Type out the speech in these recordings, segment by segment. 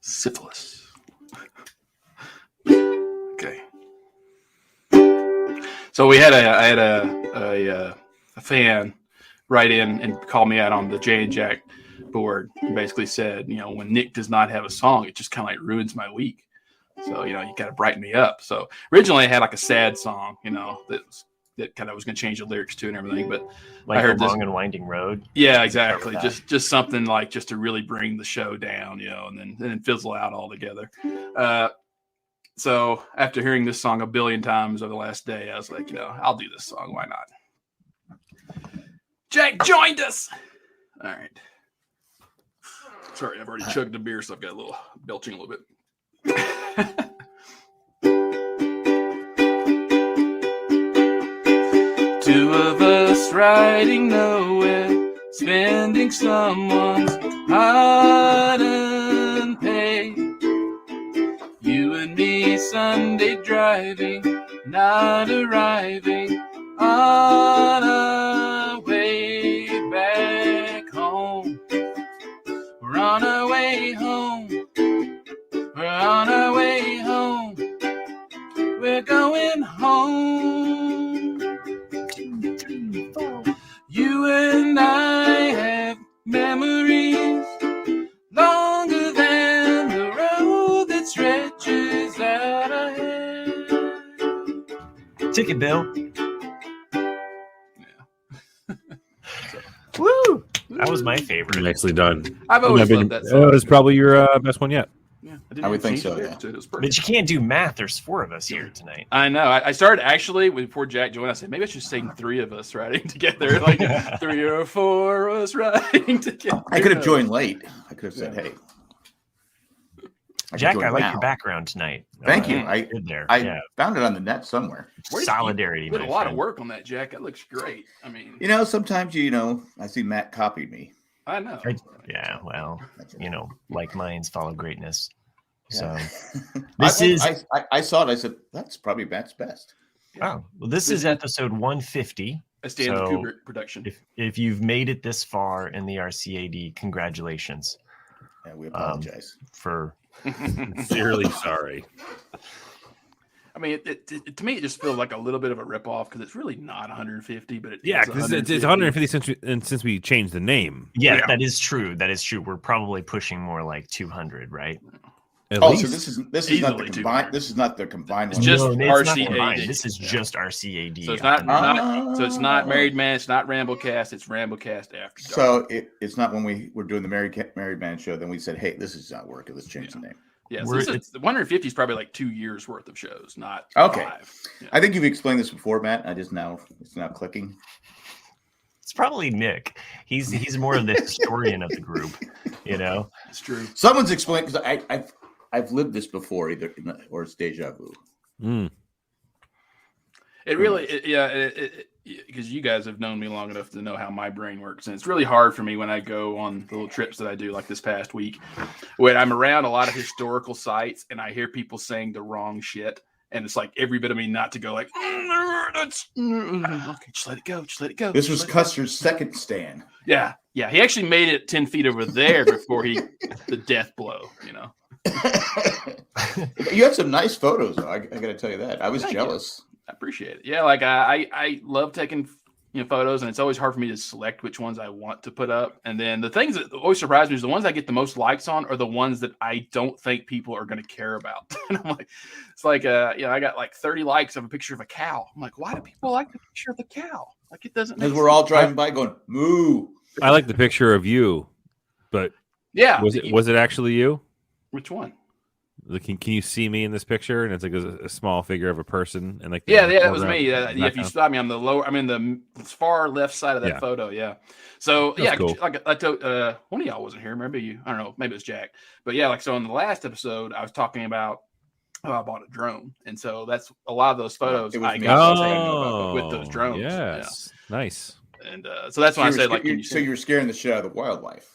Syphilis. Okay. So I had a fan write in and call me out on the Jay and Jack board and basically said, when Nick does not have a song, it just kind of like ruins my week. So, you got to brighten me up. So originally I had like a sad song, that kind of was going to change the lyrics to and everything. But like I heard Long and Winding Road. Yeah, exactly. Just something like just to really bring the show down, and then fizzle out altogether. So after hearing this song a billion times over the last day, I was like, I'll do this song. Why not? Jack joined us. All right. Sorry, I've already chugged the beer, so I've got a little belching a little bit. Two of us riding nowhere, spending someone's hard-earned pay. You and me Sunday driving, not arriving on our way back home. We're on our way home. We're on our way home. We're going home. 2, 3, 4. You and I have memories longer than the road that stretches out ahead. Ticket bill. Yeah. Woo! That was my favorite. Nicely done. I've always loved that song. It was probably your best one yet. Yeah, I would think so, yeah. But you can't do math. There's 4 of us here tonight. I know. I started actually before Jack joined. I said maybe I should sing 3 of us riding together, like 3 or 4 of us riding together. I could have joined late. I could have said, "Hey, Jack, I like your background tonight." Thank you. I found it on the net somewhere. Solidarity. You did a lot of work on that, Jack. That looks great. I mean, sometimes I see Matt copied me. I know. Yeah, well, like minds follow greatness. Yeah. So this I saw it. I said, that's probably Matt's best. Oh, well, this is episode 150. A Stanley Kubrick production. If you've made it this far in the RCAD, congratulations. Yeah, we apologize. Sincerely sorry. I mean, to me, it just feels like a little bit of a ripoff because it's really not 150, but it's 150 since we changed the name. Yeah, that is true. That is true. We're probably pushing more like 200, right? At least. So this is not the combined. This is not the combined. It's just RCAD. This is just RCAD. So it's it's not Married Man. It's not Ramblecast. It's Ramblecast After Dark. So it's not when we were doing the Married Man show. Then we said, hey, this is not working. Let's change the name. Yeah, so 150 is probably like 2 years worth of shows, not 5. Yeah. I think you've explained this before, Matt. It's now clicking. It's probably Nick. He's more of the historian of the group. It's true. Someone's explained because I've lived this before, or it's deja vu. It really, because you guys have known me long enough to know how my brain works, and it's really hard for me when I go on the little trips that I do, like this past week, when I'm around a lot of historical sites and I hear people saying the wrong shit, and it's like every bit of me not to go like, okay, just let it go, just let it go. This was Custer's second stand. Yeah, he actually made it 10 feet over there before the death blow. You have some nice photos, though. I got to tell you that. I was jealous. I appreciate it. Yeah, like I love taking photos, and it's always hard for me to select which ones I want to put up. And then the things that always surprise me is the ones I get the most likes on are the ones that I don't think people are going to care about. And I'm like, it's like I got like 30 likes of a picture of a cow. I'm like, why do people like the picture of the cow? Like it doesn't. Because we're all driving by going moo. I like the picture of you, but yeah, was it actually you? Which one? Can you see me in this picture? And it's like a small figure of a person, and like that was me. If you stop me, I'm in the far left side of that photo. Yeah. So that's cool. Like I told one of y'all wasn't here. Maybe you. I don't know. Maybe it was Jack. But yeah, like so in the last episode, I was talking about I bought a drone, and so that's a lot of those photos I got with those drones. Yes, nice. And so that's why I said so you're scaring the shit out of the wildlife.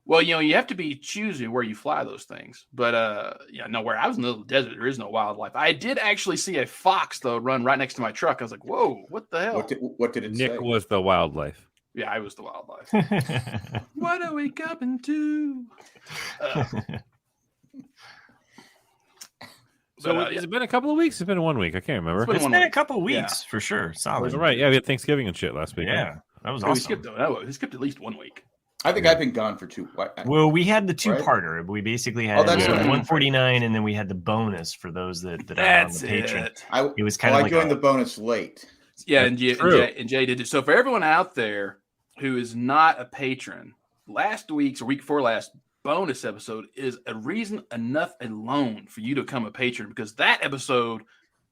Well, you have to be choosy where you fly those things. But where I was in the desert, there is no wildlife. I did actually see a fox though run right next to my truck. I was like, "Whoa, what the hell?" What did it say? Nick was the wildlife. Yeah, I was the wildlife. What are we coming to? But, has it been a couple of weeks? It's been 1 week. I can't remember. been It's one been a week. couple weeks for sure. Solid. All right. Yeah, we had Thanksgiving and shit last week. Yeah, that was We awesome. skipped at least 1 week. I think I've been gone for 2. Well, we had the two-parter. We basically had that's right. 149, and then we had the bonus for those that are on the Patron. it. It was kind of I like joined the bonus late. Yeah, That's and Jay did it. So for everyone out there who is not a patron, last week's or week before last bonus episode is a reason enough alone for you to become a patron, because that episode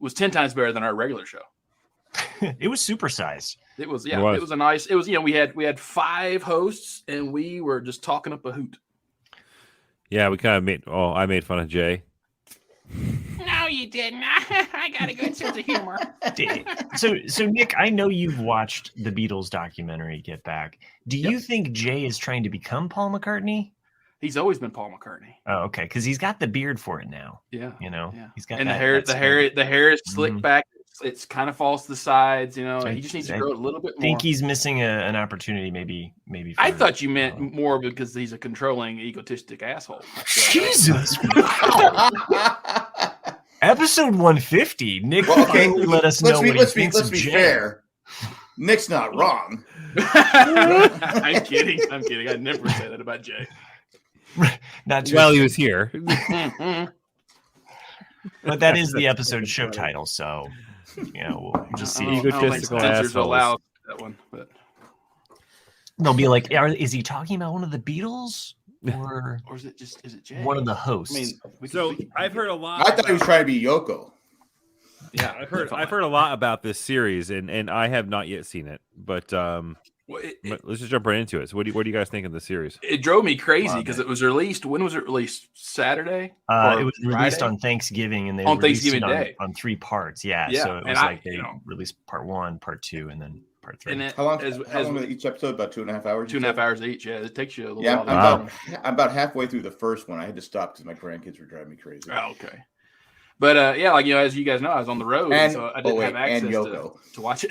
was 10 times better than our regular show. It was supersized. It was, It was. it was a nice. It was, we had 5 hosts and we were just talking up a hoot. Yeah, we kind of made. Oh, I made fun of Jay. No, you didn't. I got a good sense of humor. So Nick, I know you've watched the Beatles documentary Get Back. Do you think Jay is trying to become Paul McCartney? He's always been Paul McCartney. Oh, okay, because he's got the beard for it now. Yeah, Yeah. He's got and that, the hair is slicked back. It's kind of falls to the sides. He just needs to grow a little bit more. I think he's missing an opportunity. Maybe. I thought you meant more because he's a controlling, egotistic asshole. Jesus! Wow. Episode 150. Nick finally let us know what he thinks of Jay. Fair. Nick's not wrong. I'm kidding. I never say that about Jay. Not too. Well, he was here. But that is the episode show title, so we'll just see. Egotistical assholes. Allowed that one, but they'll be like, is he talking about one of the Beatles, or is it Jay? One of the hosts? I've heard a lot. I thought he was trying to be Yoko. Yeah, I've heard a lot about this series, and I have not yet seen it. But let's just jump right into it. So, what do you guys think of the series? It drove me crazy because it was released. When was it released? Saturday? It was released on Thanksgiving, and they on released Thanksgiving it Day on 3 parts. Yeah, so it was they released part 1, part 2, and then part 3. And How long was each episode? About 2.5 hours. 2.5 hours each. Yeah, it takes you a little Yeah, while. I'm about halfway through the first one. I had to stop because my grandkids were driving me crazy. Oh, okay. But as you guys know, I was on the road, so I didn't have access to watch it.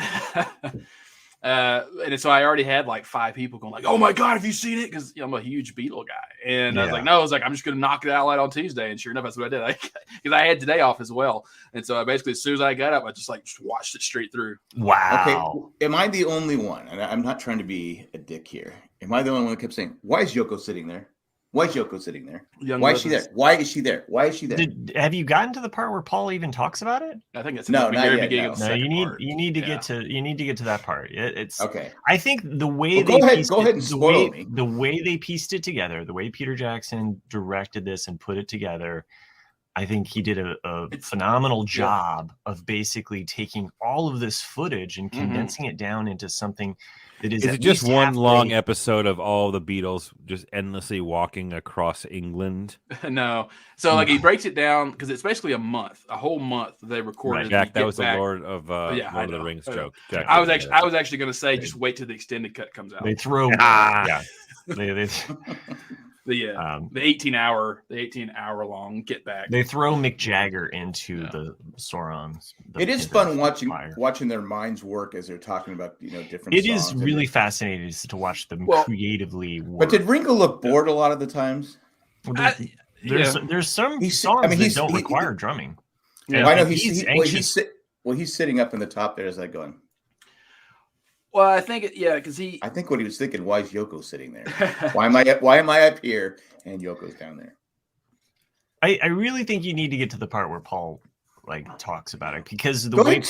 And so I already had like 5 people going like, "Oh my god, have you seen it?" Because I'm a huge Beatle guy, and I was like, "No," I was like, "I'm just going to knock it out on Tuesday." And sure enough, that's what I did. Because I had today off as well, and so I basically, as soon as I got up, I just watched it straight through. Wow. Okay, am I the only one? And I'm not trying to be a dick here. Am I the only one that kept saying, "Why is Yoko sitting there? Why is Yoko sitting there? Why is she there? Why is she there? Why is she there?" Have you gotten to the part where Paul even talks about it? I think it's not yet, beginning no. of the No, second part. you need to get to that part. It's okay. I think the way go ahead and spoil me. The way they pieced it together, the way Peter Jackson directed this and put it together, I think he did a phenomenal job of basically taking all of this footage and condensing it down into something that is. Is it just one long episode of all the Beatles just endlessly walking across England? No. So he breaks it down because it's basically a whole month they recorded. Right, Jack, that was the Lord of Lord of the Rings joke. Jack, I was actually going to say just wait till the extended cut comes out. They throw the 18 hour long Get Back. They throw Mick Jagger into the Sauron's. It is fun watching their minds work as they're talking about different. It songs is really fascinating to watch them creatively work. But did Ringo look bored a lot of the times? There's some songs that don't require drumming. Yeah, I know he's sitting up in the top there. Is that going? Well, I think because I think what he was thinking, why is Yoko sitting there? Why am I up here and Yoko's down there? I really think you need to get to the part where Paul talks about it, because go ahead and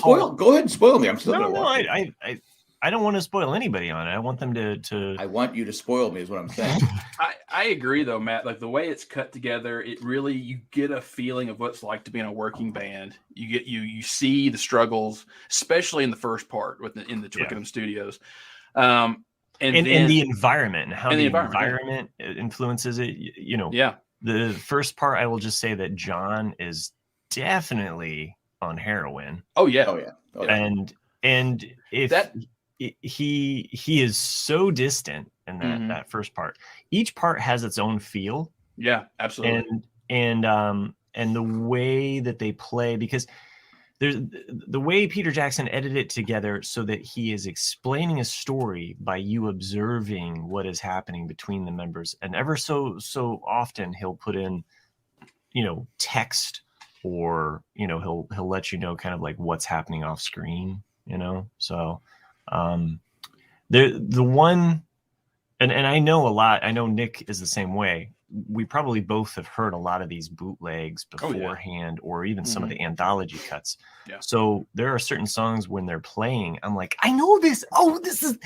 spoil me. I'm still gonna watch it. I don't want to spoil anybody on it. I want them to. I want you to spoil me, is what I'm saying. I agree though, Matt. Like the way it's cut together, it really, you get a feeling of what it's like to be in a working band. You see the struggles, especially in the first part in the Twickenham studios, and the environment and how the environment influences it. The first part, I will just say that John is definitely on heroin. Oh yeah. And if that. He is so distant in that first part. Each part has its own feel. Yeah, absolutely. And the way that they play, because there's the way Peter Jackson edited it together so that he is explaining a story by you observing what is happening between the members, and ever so often he'll put in text or he'll let you know kind of like what's happening off screen, so the one, and I know a lot, I know Nick is the same way. We probably both have heard a lot of these bootlegs beforehand, or even some of the anthology cuts. Yeah. So there are certain songs when they're playing, I'm like, I know this. Oh, this is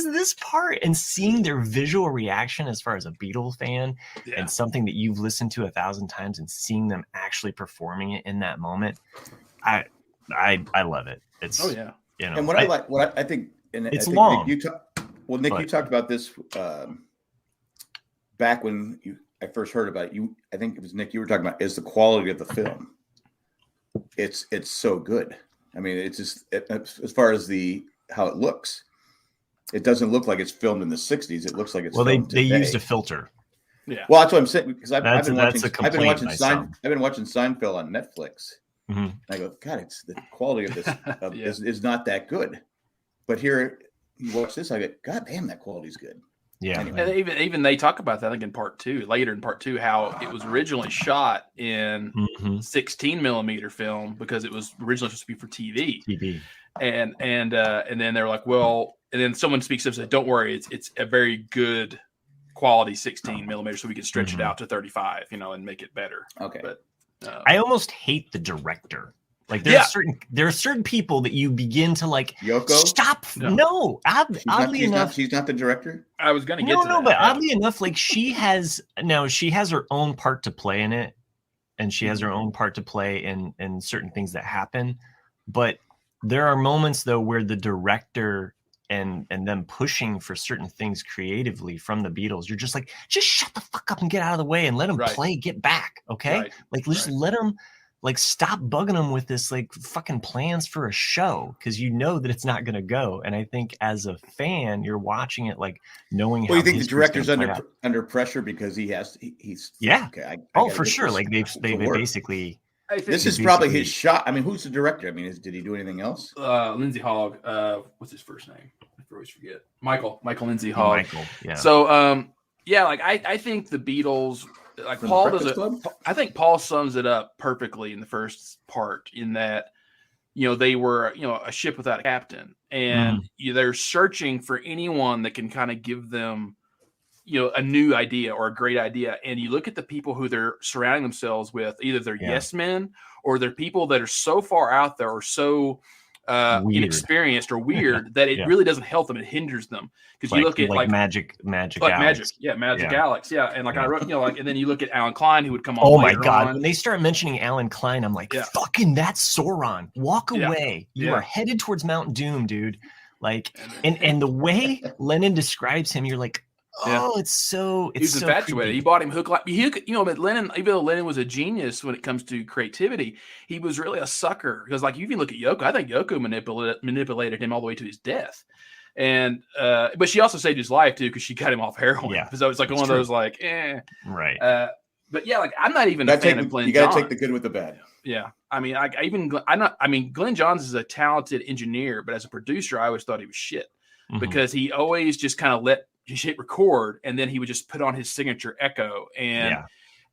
this part. And seeing their visual reaction as far as a Beatle fan and something that you've listened to 1,000 times, and seeing them actually performing it in that moment, I love it. It's And what I think, and it's I think long. Nick, you talked about this back when I first heard about it. I think it was Nick. You were talking about is the quality of the film. It's so good. I mean, it's just as far as how it looks. It doesn't look like it's filmed in the '60s. It looks like it's filmed they today. used a filter. Yeah. Well, that's what I'm saying, because I've been watching Seinfeld on Netflix. Mm-hmm. And I go, God, it's the quality of this is not that good. But here you watch this, I go, God damn, that quality's good. Yeah. Anyway. And even they talk about that, I think, later in part two, how it was originally shot in 16 millimeter film because it was originally supposed to be for TV. And then they're like, well, and then someone speaks up and says, don't worry, it's a very good quality 16 millimeter, so we can stretch it out to 35, and make it better. Okay. But I almost hate the director. Like there are certain people that you begin to like. Yoko? Stop! No, oddly enough, she's not the director. I was going to get to that. But oddly enough, like she has her own part to play in it, and she has her own part to play in certain things that happen. But there are moments though where the director and them pushing for certain things creatively from the Beatles, you're just like, just shut the fuck up and get out of the way and let them play, get back, okay? Right. Like just let them. Like, stop bugging them with this, like, fucking plans for a show, because you know that it's not going to go. And I think as a fan, you're watching it, like, knowing how. Well, you think the director's under pressure because he's okay. For sure. Like they basically. This is probably his shot. I mean, who's the director? I mean, did he do anything else? Lindsay Hogg. What's his first name? I always forget. Michael Lindsay Hogg. Michael. Yeah. So, like I think the Beatles. Like From Paul I think Paul sums it up perfectly in the first part, in that they were a ship without a captain, and they're searching for anyone that can kind of give them a new idea or a great idea. And you look at the people who they're surrounding themselves with, either they're yes men or they're people that are so far out there or so inexperienced or weird that it really doesn't help them. It hinders them, because you look at like Magic Alex. Alex, and like I wrote, and then you look at Alan Klein, who would come on. Oh my God! When they start mentioning Alan Klein, I'm like, fucking, that's Sauron. Walk away. You are headed towards Mount Doom, dude. Like, and the way Lennon describes him, you're like, it's so. He's infatuated. Creepy. He bought him hook, like but Lennon, even though Lennon was a genius when it comes to creativity, he was really a sucker. Because like, you can look at Yoko. I think Yoko manipulated him all the way to his death. And but she also saved his life too, because she cut him off heroin. Yeah, so it's like one of those like, right. But yeah, like I'm not even a fan of Glenn. You got to take the good with the bad. Yeah, I mean, Glenn Johns is a talented engineer, but as a producer, I always thought he was shit, because he always just kind of he hit record, and then he would just put on his signature echo, and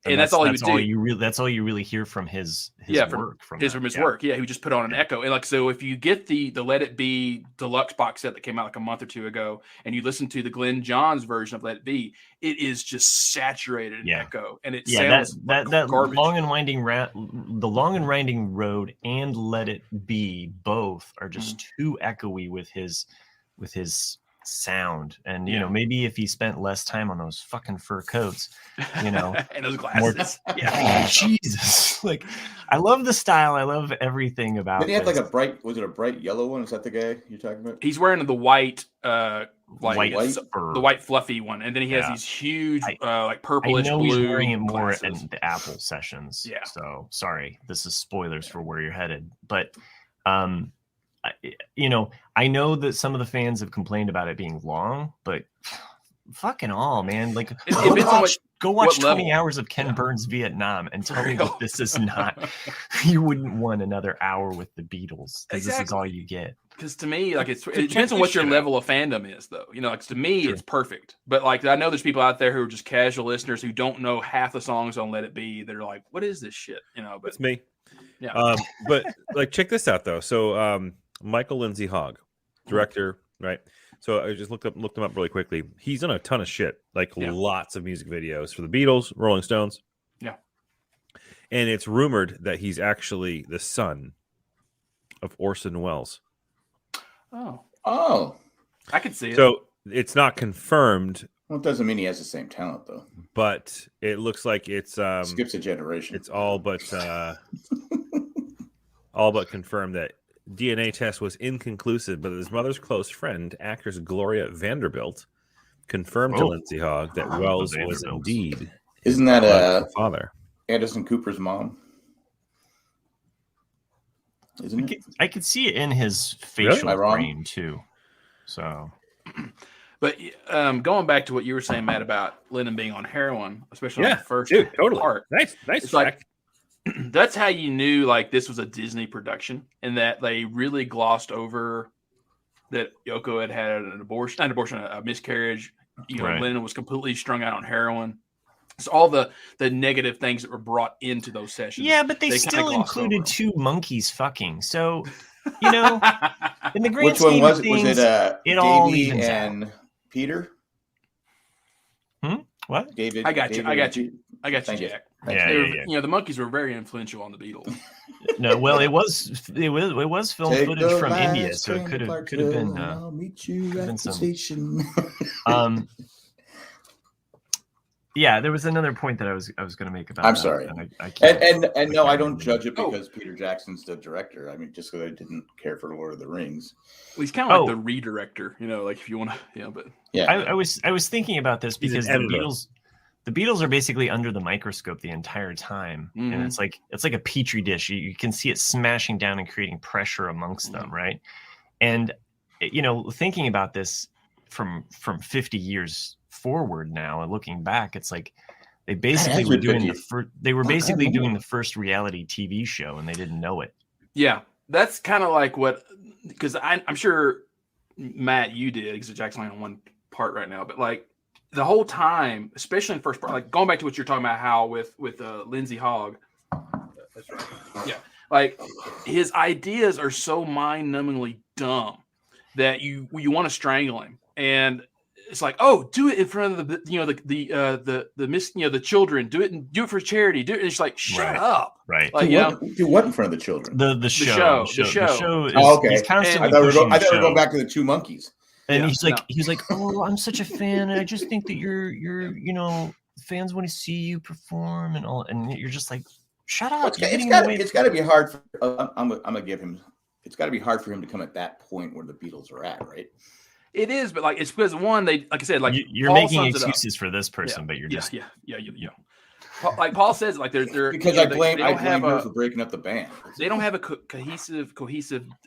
that's all he would do. That's all you really hear from his work. From his work. Yeah, he would just put on an echo. And like, so if you get the Let It Be deluxe box set that came out like a month or two ago, and you listen to the Glenn Johns version of Let It Be, it is just saturated in echo, and it sounds that garbage. The Long and Winding Road and Let It Be both are just too echoey with his sound. And maybe if he spent less time on those fucking fur coats, and those glasses, Jesus, like, I love the style, I love everything about it. Did he have like a bright yellow one? Is that the guy you're talking about? He's wearing the white white the white fluffy one, and then he has these huge like purplish blue. He's wearing it more in the Apple sessions. Yeah. So sorry, this is spoilers for where you're headed, but I know that some of the fans have complained about it being long, but fucking all, man. Like, go watch 20 hours of Ken Burns Vietnam and tell me that this is not. You wouldn't want another hour with the Beatles, because this is all you get. because to me, like it depends on what your level of fandom is, though. You know, like to me, it's perfect. But like I know there's people out there who are just casual listeners who don't know half the songs on Let It Be. They're like, "What is this shit?" You know, but it's me. Yeah. But like, check this out though. So Michael Lindsay Hogg, director, right? So I just looked him up really quickly. He's done a ton of shit, like lots of music videos for the Beatles, Rolling Stones. Yeah. And it's rumored that he's actually the son of Orson Welles. Oh, I could see it. So it's not confirmed. Well, it doesn't mean he has the same talent, though. But it looks like it's skips a generation. It's all but confirmed that DNA test was inconclusive, but his mother's close friend, actress Gloria Vanderbilt, confirmed to Lindsay Hogg that Wells was indeed. Isn't that father? Anderson Cooper's mom? Isn't it? I could see it in his facial frame too. So, but going back to what you were saying, Matt, about Lennon being on heroin, especially on the first part, nice it's like that's how you knew like this was a Disney production, and that they really glossed over that Yoko had a miscarriage. You know, Lennon was completely strung out on heroin. So all the negative things that were brought into those sessions. Yeah, but they still included two monkeys fucking. So, you know, in the grand scheme of things, was it it all Davey evens and out. Peter? What? David. I got you, Thank Jack. Yeah. You know, the monkeys were very influential on the Beatles. No, well, it was film footage from India, so it could have been. I'll meet you at the station. Yeah, there was another point that I was going to make about. I'm sorry, I can't, and no, I don't judge it because Peter Jackson's the director. I mean, just because I didn't care for Lord of the Rings. Well, he's kind of like the redirector, you know, like if you want to, but yeah, I was thinking about this because the Beatles are basically under the microscope the entire time, and it's like a petri dish. You can see it smashing down and creating pressure amongst them, right? And you know, thinking about this from 50 years forward now and looking back, it's like they basically were doing the first reality TV show, and they didn't know it. Yeah, that's kind of like what, because I'm sure Matt, you did, because Jack's only on one part right now, but like the whole time, especially in the first part, like going back to what you're talking about, how with Lindsay Hogg, that's right, yeah, like his ideas are so mind-numbingly dumb that you want to strangle him, and it's like, oh, do it in front of the children. Do it for charity. Do it. And it's like, shut up. Right. Like, do what in front of the children? The show. The show Is, okay. He's constantly I thought we were going back to the two monkeys. And he's like, oh, I'm such a fan. I just think that you're fans want to see you perform and all. And you're just like, shut up. It's got to be hard. I'm gonna give him. It's got to be hard for him to come at that point where the Beatles are at, right? It is, but like it's because one, they like I said, like you're Paul making excuses for this person, but you're just like Paul says, like they're because I blame her for breaking up the band. They don't have a cohesive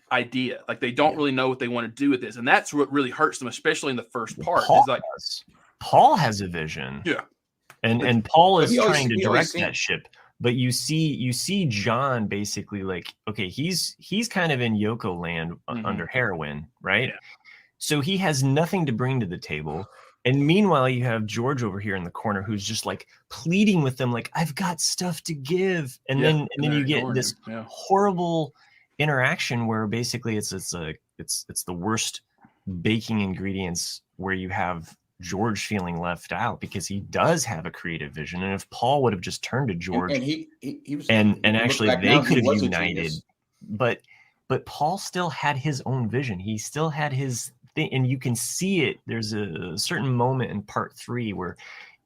idea. Like they don't really know what they want to do with this, and that's what really hurts them, especially in the first part. Paul has a vision, and Paul is trying to direct that ship. But you see John basically like, okay, he's kind of in Yoko land under heroin, right? Yeah. So he has nothing to bring to the table. And meanwhile, you have George over here in the corner who's just like pleading with them, like, I've got stuff to give. And then you get this horrible interaction where basically it's the worst baking ingredients, where you have George feeling left out because he does have a creative vision. And if Paul would have just turned to George and he was, and actually they could have united, but Paul still had his own vision. He still had his thing, and you can see it. There's a certain moment in part 3 where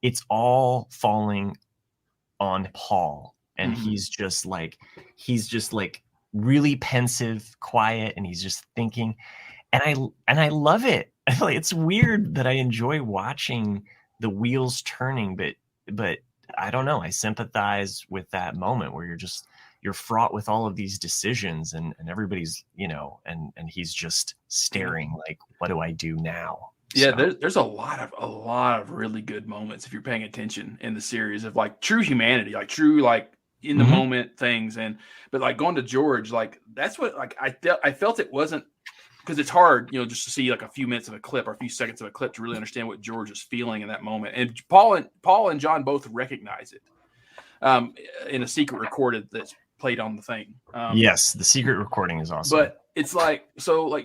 it's all falling on Paul, and he's just like really pensive, quiet, and he's just thinking. And I love it. It's weird that I enjoy watching the wheels turning, but I don't know. I sympathize with that moment where you're fraught with all of these decisions, and everybody's, and he's just staring like, what do I do now? Yeah, there's a lot of really good moments if you're paying attention in the series of like true humanity, like true like in the moment things, but like going to George, like that's what like I felt it wasn't because it's hard, just to see like a few minutes of a clip or a few seconds of a clip to really understand what George is feeling in that moment. And Paul and John both recognize it in a secret recorded that's played on the thing. Yes, the secret recording is awesome. But it's like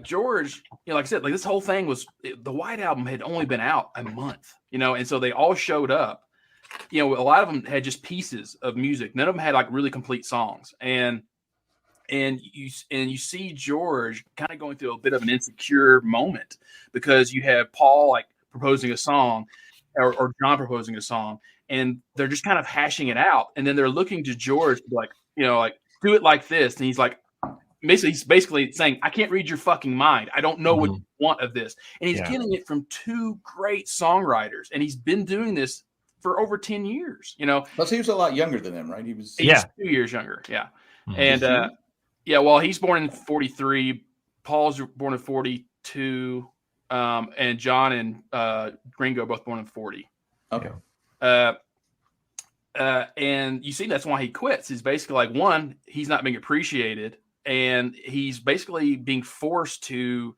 George, like I said, like this whole thing was the White Album had only been out a month, and so they all showed up. A lot of them had just pieces of music. None of them had like really complete songs, and you see George kind of going through a bit of an insecure moment because you have Paul like proposing a song or John proposing a song, and they're just kind of hashing it out, and then they're looking to George to be like, like do it like this, and he's like, he's basically saying, I can't read your fucking mind. I don't know what you want of this, and he's getting it from two great songwriters, and he's been doing this for over 10 years. Plus he was a lot younger than them, right? He was 2 years younger, and well, he's born in 43. Paul's born in 42, and John and Ringo both born in 40. Okay. And you see that's why he quits. He's basically like, one, he's not being appreciated, and he's basically being forced to.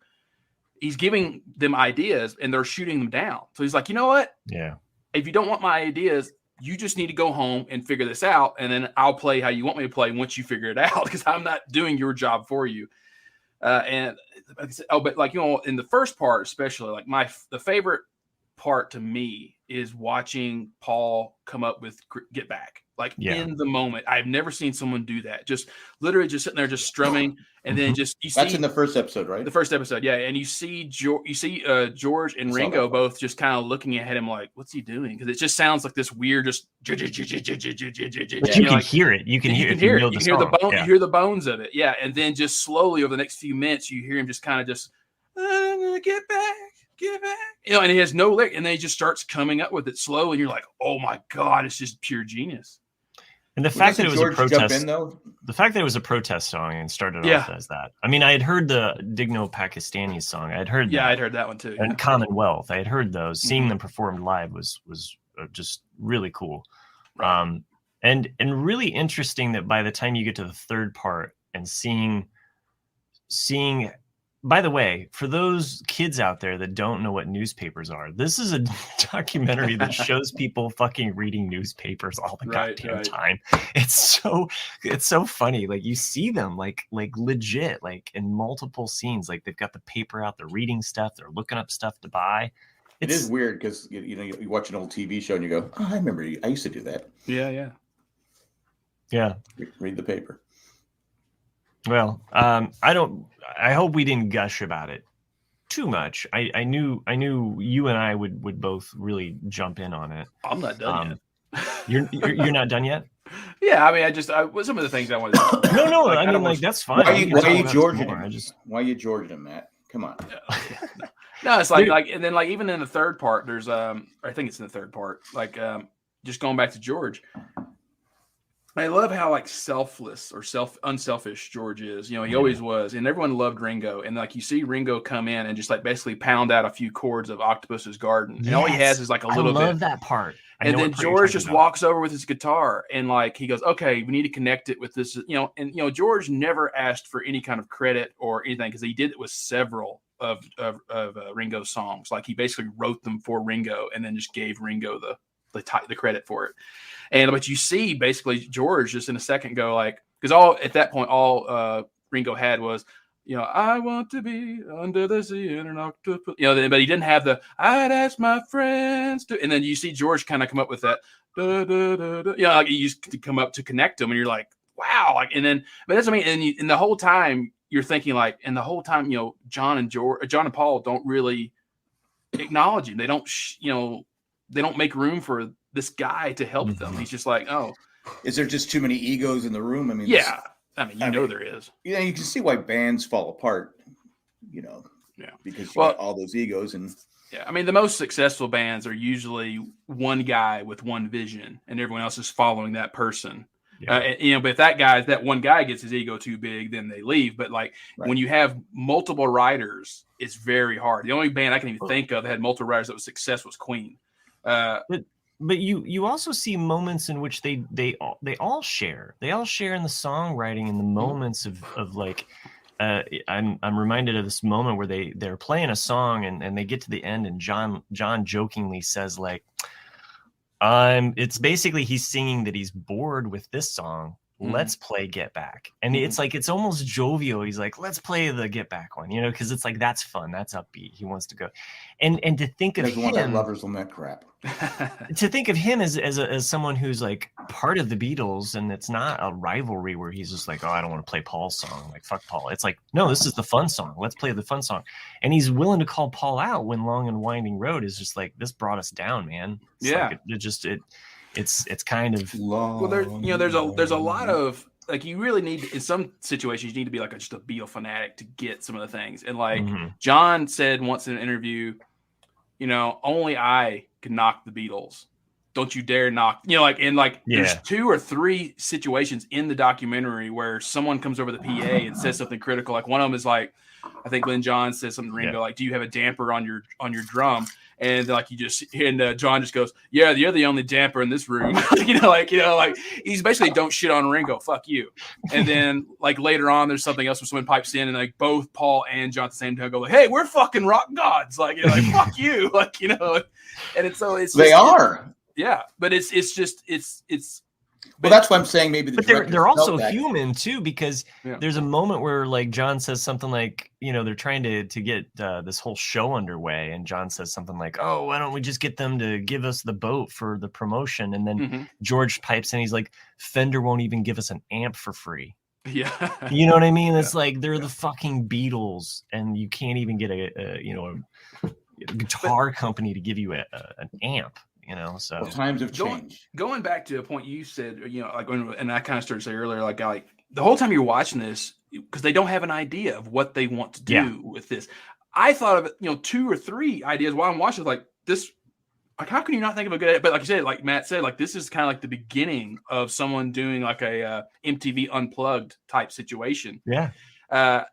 He's giving them ideas, and they're shooting them down. So he's like, you know what? Yeah. If you don't want my ideas, you just need to go home and figure this out, and then I'll play how you want me to play once you figure it out, because I'm not doing your job for you. But like, in the first part, especially, like the favorite part to me is watching Paul come up with Get Back. Like in the moment. I've never seen someone do that. Just literally just sitting there, just strumming, and then that's in the first episode, right? The first episode, yeah. And you see George and Ringo both just kind of looking at him like, what's he doing? Because it just sounds like this weird, just. But you can hear it. You can hear it. You hear the bone. You hear the bones of it, yeah. And then just slowly over the next few minutes, you hear him just kind of just get back. And he has no lyric, and then he just starts coming up with it slow, and you're like, oh my God, it's just pure genius. And the fact that it was a protest, the fact that it was a protest song and started off as that. I mean, I had heard the Digno Pakistani song. I'd heard that. I'd heard that one too. And Commonwealth. I had heard those. Seeing them performed live was just really cool. Right. And really interesting that by the time you get to the third part and seeing. By the way, for those kids out there that don't know what newspapers are, this is a documentary that shows people fucking reading newspapers all the goddamn time. It's so funny. Like you see them like legit, like in multiple scenes. Like they've got the paper out, they're reading stuff, they're looking up stuff to buy. It is weird because you watch an old TV show and you go, oh, I remember I used to do that. Yeah. Read the paper. Well, I hope we didn't gush about it too much. I knew you and I would both really jump in on it. I'm not done yet. You're not done yet? Yeah, I mean, some of the things I wanted to No, I mean, like, that's fine. Why are you Georging him? Why are you Georging him, Matt? Come on. No, it's like, and then like even in the third part, there's I think it's in the third part, like just going back to George. I love how like selfless or unselfish George is. He always was, and everyone loved Ringo. And like you see Ringo come in and just like basically pound out a few chords of Octopus's Garden, and all he has is like a little bit. I love that part. And then George just walks over with his guitar and like he goes, "Okay, we need to connect it with this." And George never asked for any kind of credit or anything because he did it with several of Ringo's songs. Like he basically wrote them for Ringo and then just gave Ringo the credit for it. But you see basically George just in a second go like, because at that point Ringo had was, I want to be under the sea in an octopus, but he didn't have the I'd ask my friends to, and then you see George kind of come up with that like he used to come up to connect them, and you're like, wow, like, and then but that's what I mean, and the whole time you're thinking like, and the whole time John and Paul don't really acknowledge him. They don't they don't make room for this guy to help them. He's just like, oh, is there just too many egos in the room? I mean, yeah, there is. You can see why bands fall apart. Because you got all those egos and. Yeah, I mean, the most successful bands are usually one guy with one vision, and everyone else is following that person. Yeah. But if that one guy gets his ego too big, then they leave. But when you have multiple writers, it's very hard. The only band I can even think of that had multiple writers that was successful was Queen. But you also see moments in which they all share. They all share in the songwriting, in the moments of like, I'm reminded of this moment where they're playing a song and they get to the end and John jokingly says like, it's basically he's singing that he's bored with this song. Let's play Get Back. And it's like, it's almost jovial. He's like, let's play the Get Back one, because it's like, that's fun. That's upbeat. He wants to go. And to think of him, that lovers on that crap. To think of him as someone who's like part of the Beatles, and it's not a rivalry where he's just like, oh, I don't want to play Paul's song. Like, fuck Paul. It's like, no, this is the fun song. Let's play the fun song. And he's willing to call Paul out when Long and Winding Road is just like, this brought us down, man. It's like, it's kind of well, there's a lot of like, you really need in some situations you need to be like just a Beatle fanatic to get some of the things. And like John said once in an interview, only I can knock the Beatles. Don't you dare knock, there's 2 or 3 situations in the documentary where someone comes over the PA and says something critical. Like one of them is like, I think Lynn John says something to Ringo, like, do you have a damper on your drum? And like John just goes, yeah, you're the only damper in this room. He's basically, don't shit on Ringo, fuck you. And then like later on, there's something else where someone pipes in and like both Paul and John at the same time go like, hey, we're fucking rock gods. Like, fuck you. And it's they are. Yeah. But it's well, that's what I'm saying. Maybe but they're also human too, because there's a moment where like John says something like, they're trying to get this whole show underway, and John says something like, oh, why don't we just get them to give us the boat for the promotion? And then George pipes in, he's like, Fender won't even give us an amp for free. Yeah. You know what I mean? It's like they're the fucking Beatles, and you can't even get a guitar company to give you an amp. So times have changed. Going back to a point you said, and I kind of started to say earlier, like the whole time you're watching this, because they don't have an idea of what they want to do with this. I thought of 2 or 3 ideas while I'm watching, like this. Like, how can you not think of a good idea? But like you said, like Matt said, like this is kind of like the beginning of someone doing like a MTV Unplugged type situation. Yeah.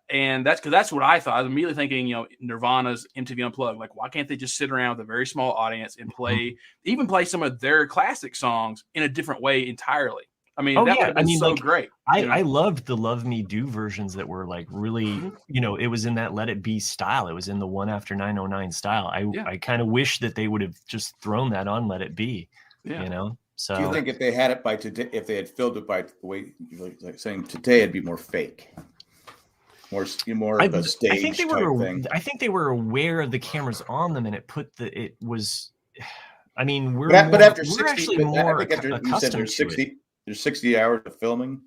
And that's what I thought. I was immediately thinking, Nirvana's MTV Unplugged. Like, why can't they just sit around with a very small audience and play some of their classic songs in a different way entirely? I mean, that would have been so great. I loved the Love Me Do versions that were like really, it was in that Let It Be style. It was in the One After 909 style. I kind of wish that they would have just thrown that on Let It Be, So do you think if they had it by today, if they had filled it by the way you're like saying today, it'd be more fake? More of a stage type thing. I think they were aware of the cameras on them, and it was. I mean, we're after 60, actually more accustomed to it. There's 60 hours of film.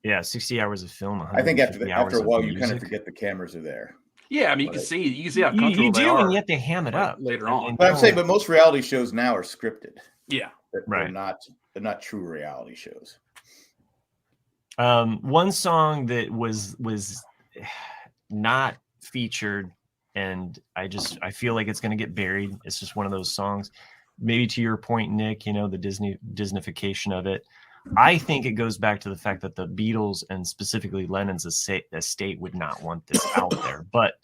Yeah, 60 hours of film. I think after a while, you kind of forget the cameras are there. Yeah, I mean, you can see how comfortable you they do, are, and yet they ham it up later on. But I'm saying, most reality shows now are scripted. Yeah, they're not true reality shows. One song that was not featured, and I feel like it's going to get buried. It's just one of those songs. Maybe to your point, Nick, the Disneyfication of it. I think it goes back to the fact that the Beatles and specifically Lennon's estate would not want this out there. But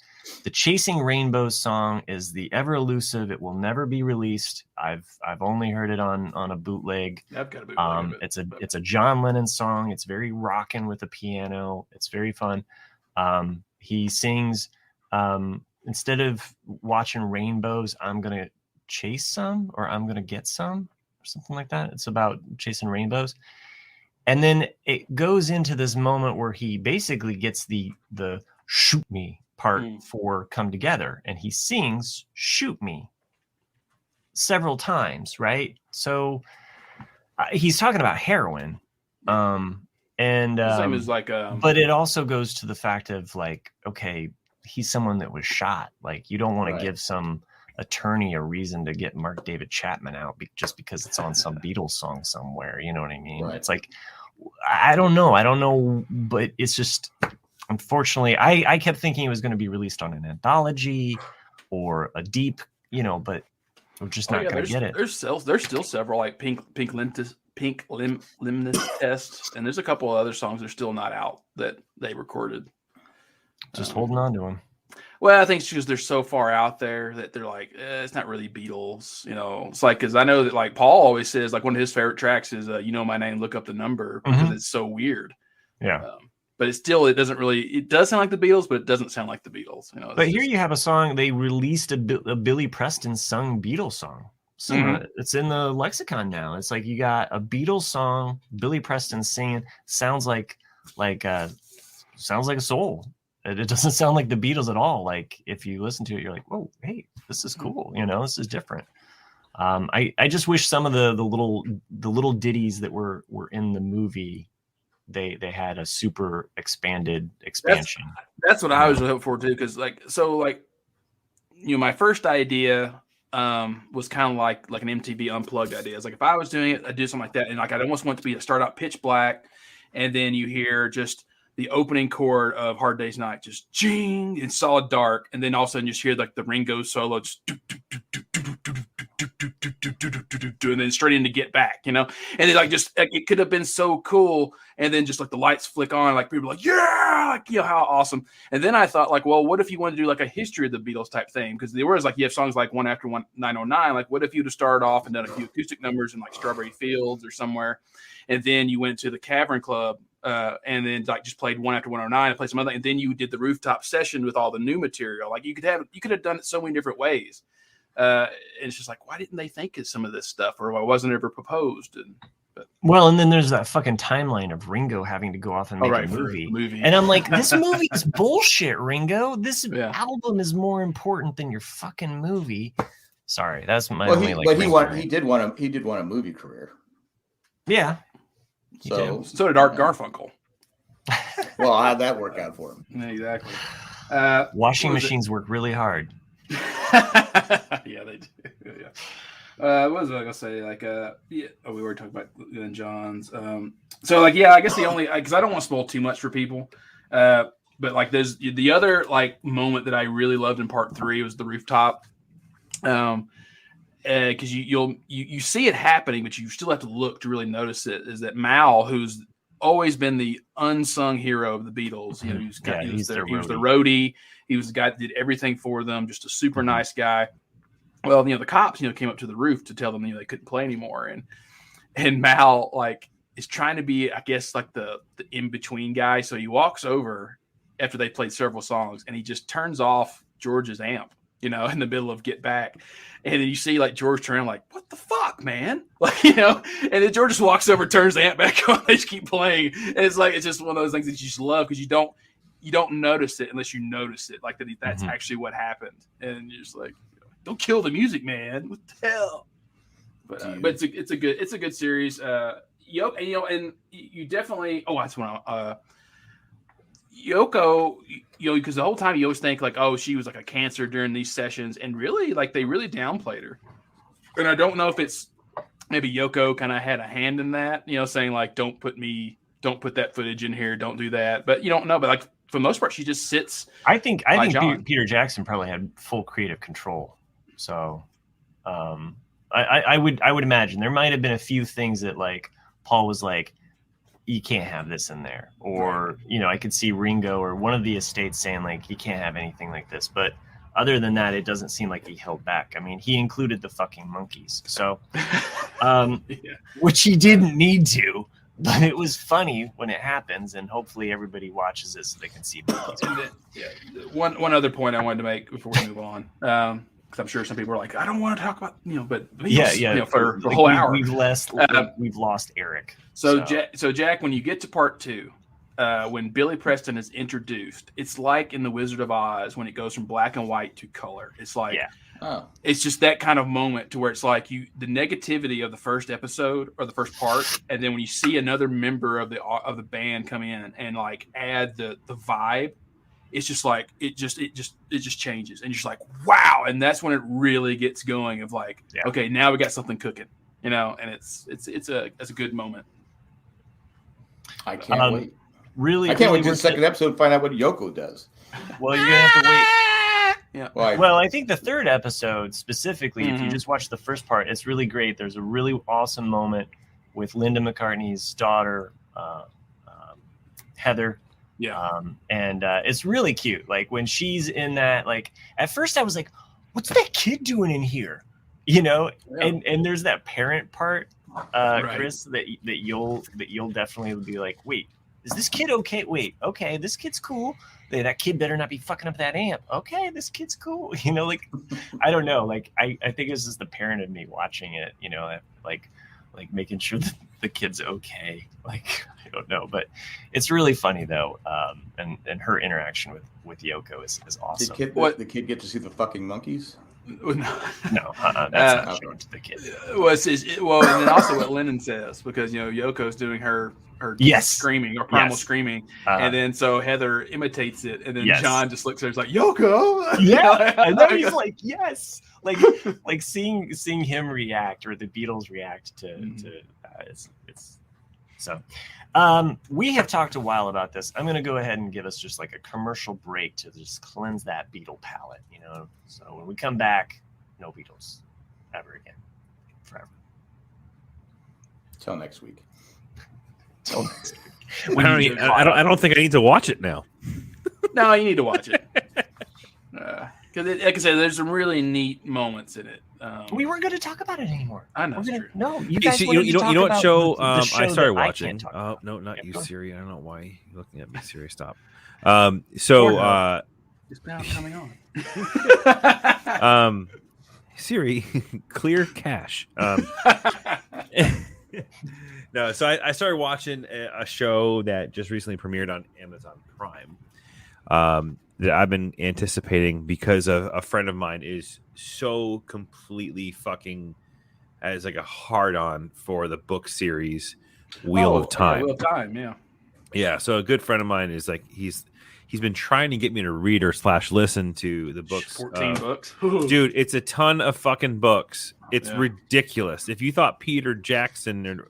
the Chasing Rainbows song is the ever elusive. It will never be released. I've only heard it on a bootleg. I've got a bootleg. It's a John Lennon song. It's very rocking with a piano. It's very fun. He sings, instead of watching rainbows, I'm gonna chase some, or I'm gonna get some, or something like that. It's about chasing rainbows. And then it goes into this moment where he basically gets the shoot me part for Come Together, and he sings Shoot Me several times, right? So he's talking about heroin. Same as like but it also goes to the fact of like, okay, he's someone that was shot. Like, you don't want to give some attorney a reason to get Mark David Chapman out just because it's on some Beatles song somewhere. You know what I mean? Right. It's like, I don't know, but it's just, unfortunately, I kept thinking it was going to be released on an anthology or a deep, but we're just not going to get it. There's still several like Pink Limnus Test, and there's a couple of other songs that are still not out that they recorded. Just holding on to them. Well, I think it's because they're so far out there that they're like, it's not really Beatles. It's like, because I know that like Paul always says like one of his favorite tracks is "You Know My Name, Look Up the Number," because it's so weird. Yeah. but it doesn't really. It does sound like the Beatles, but it doesn't sound like the Beatles. You know. But here you have a song they released a Billy Preston sung Beatles song. So it's in the lexicon now. It's like you got a Beatles song, Billy Preston singing. Sounds like a soul. It doesn't sound like the Beatles at all. Like if you listen to it, you're like, "Whoa, hey, this is cool." You know, this is different. I just wish some of the little ditties that were in the movie, they had a super expanded expansion. That's what I was hoping for too, because my first idea was kind of like an MTV Unplugged idea. It's like if I was doing it, I'd do something like that, and like I'd almost want it to be a start out pitch black, and then you hear just the opening chord of Hard Day's Night, just jing in solid dark, and then all of a sudden you just hear like the Ringo solo, just and then straight into Get Back, you know, and then like just like, it could have been so cool, and then just like the lights flick on, like people are like, yeah, like, you know, how awesome. And then I thought like, well, what if you want to do like a history of the Beatles type thing? Because there was like you have songs like One After 909, like what if you'd have started off and done a few acoustic numbers in like Strawberry Fields or somewhere, and then you went to the Cavern Club. And then like just played One After 109 and played some other, and then you did the rooftop session with all the new material. Like you could have done it so many different ways. And it's just like, why didn't they think of some of this stuff, or why wasn't it ever proposed? Well, and then there's that fucking timeline of Ringo having to go off and make a movie. And I'm like, this movie is bullshit, Ringo. This album is more important than your fucking movie. Sorry, that's my only he did want a movie career. Yeah. So did Art Garfunkel. Well, how'd that work out for him? Yeah, exactly. Washing machines work really hard. Yeah, they do. Yeah. What was I gonna say? Like, we were talking about Glenn Johns. So, like, yeah, I guess the only because I don't want to spoil too much for people. But like, there's the other like moment that I really loved in part 3 was the rooftop. Because you see it happening, but you still have to look to really notice it. Is that Mal, who's always been the unsung hero of the Beatles? You know, he was the roadie. He was the guy that did everything for them. Just a super nice guy. Well, the cops, came up to the roof to tell them they couldn't play anymore, and Mal like is trying to be, I guess, like the in between guy. So he walks over after they played several songs, and he just turns off George's amp. In the middle of Get Back. And then you see like George turn like, what the fuck, man? Like, and then George just walks over, turns the amp back on, they just keep playing. And it's like, it's just one of those things that you just love because you don't notice it unless you notice it. Like that's actually what happened. And you're just like, don't kill the music, man. What the hell? But it's a good series. And you definitely, that's when Yoko, because the whole time you always think like, oh, she was like a cancer during these sessions, and really, like they really downplayed her. And I don't know if it's maybe Yoko kind of had a hand in that, saying like, don't put that footage in here, don't do that. But you don't know. But like for the most part, she just sits. I think Peter Jackson probably had full creative control. So, I would imagine there might have been a few things that like Paul was like, you can't have this in there, or I could see Ringo or one of the estates saying like you can't have anything like this, but other than that it doesn't seem like he held back. I mean, he included the fucking monkeys, so which he didn't need to, but it was funny when it happens, and hopefully everybody watches this so they can see monkeys. One other point I wanted to make before we move on, because I'm sure some people are like, I don't want to talk about but for the whole hour we've lost Eric. So Jack, when you get to part 2, when Billy Preston is introduced, it's like in The Wizard of Oz when it goes from black and white to color. It's like, it's just that kind of moment to where it's like the negativity of the first episode or the first part, and then when you see another member of the band come in and like add the vibe, it's just like it just changes, and you're just like, wow, and that's when it really gets going. Of like, okay, now we got something cooking, and it's a good moment. I can't wait. Really, I can't wait to the second episode to find out what Yoko does. Well, you're gonna have to wait. Yeah. Well, I think the third episode specifically, if you just watch the first part, it's really great. There's a really awesome moment with Linda McCartney's daughter, Heather. Yeah. And it's really cute. Like when she's in that, like at first I was like, what's that kid doing in here? And there's that parent part, Chris, that you'll definitely be like, wait, is this kid okay? Wait, okay, this kid's cool. That kid better not be fucking up that amp. Okay, this kid's cool. You know, like, I don't know. Like, I think it's just the parent in me watching it, you know, like making sure that the kid's okay. Like, I don't know, but it's really funny though. And her interaction with Yoko is awesome. Did the kid get to see the fucking monkeys? No, that's not shown to the kid. Well, and then also what Lennon says, because Yoko's doing her screaming or primal screaming, and then so Heather imitates it, and then John just looks at her, he's like, Yoko, and then he's like, yes, like seeing him react, or the Beatles react to it's so. We have talked a while about this. I'm going to go ahead and give us just like a commercial break to just cleanse that Beatle palate, So when we come back, no Beatles ever again, forever. Till next week. I don't think I need to watch it now. No, you need to watch it. Because, like I said, there's some really neat moments in it. We weren't going to talk about it anymore. I know. No, you guys. You know what show, I started watching? No, not you, Siri. I don't know why you're looking at me, Siri. Stop. It's now coming on. Siri, clear cache. No, so I started watching a show that just recently premiered on Amazon Prime. That I've been anticipating because a friend of mine is so completely fucking as like a hard on for the book series Wheel of Time. Wheel of Time, yeah. Yeah, so a good friend of mine is like he's been trying to get me to read or / listen to the books. 14 books. Dude, it's a ton of fucking books. It's ridiculous. If you thought Peter Jackson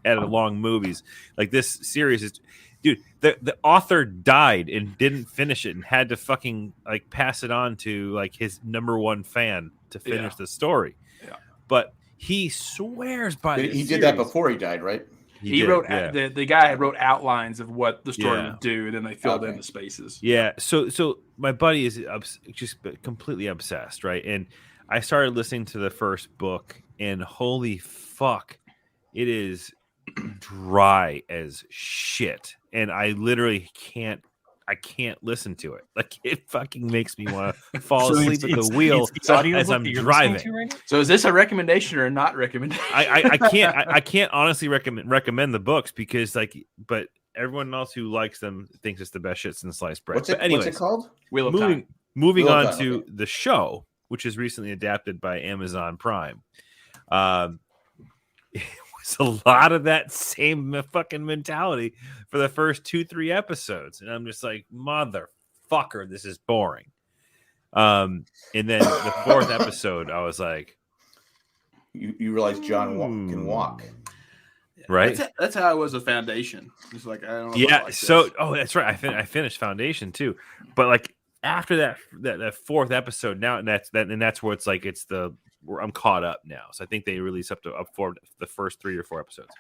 had long movies, like this series is, dude, the author died and didn't finish it and had to fucking like pass it on to like his number one fan to finish the story. Yeah. But he swears by he did that before he died, right? He wrote the guy wrote outlines of what the story would do, and then they filled in the spaces. Yeah. So my buddy is just completely obsessed, right? And I started listening to the first book, and holy fuck, it is dry as shit. And I literally can't listen to it. Like, it fucking makes me want to fall asleep at the wheel as I'm driving. Right now? So is this a recommendation or a not recommendation? I can't honestly recommend the books because but everyone else who likes them thinks it's the best shit since sliced bread. What's it called? Wheel of Time. Moving on to the show, which is recently adapted by Amazon Prime. It was a lot of that same fucking mentality for the first 2-3 episodes, and I'm just like, motherfucker, this is boring. And then the 4th episode, I was like, you realize John can walk, right? That's how I was with Foundation. It's like, I don't know. Yeah. That's right. I finished Foundation too, but like after that 4th episode, now and that's where it's like where I'm caught up now. So I think they released up for the first 3 or 4 episodes.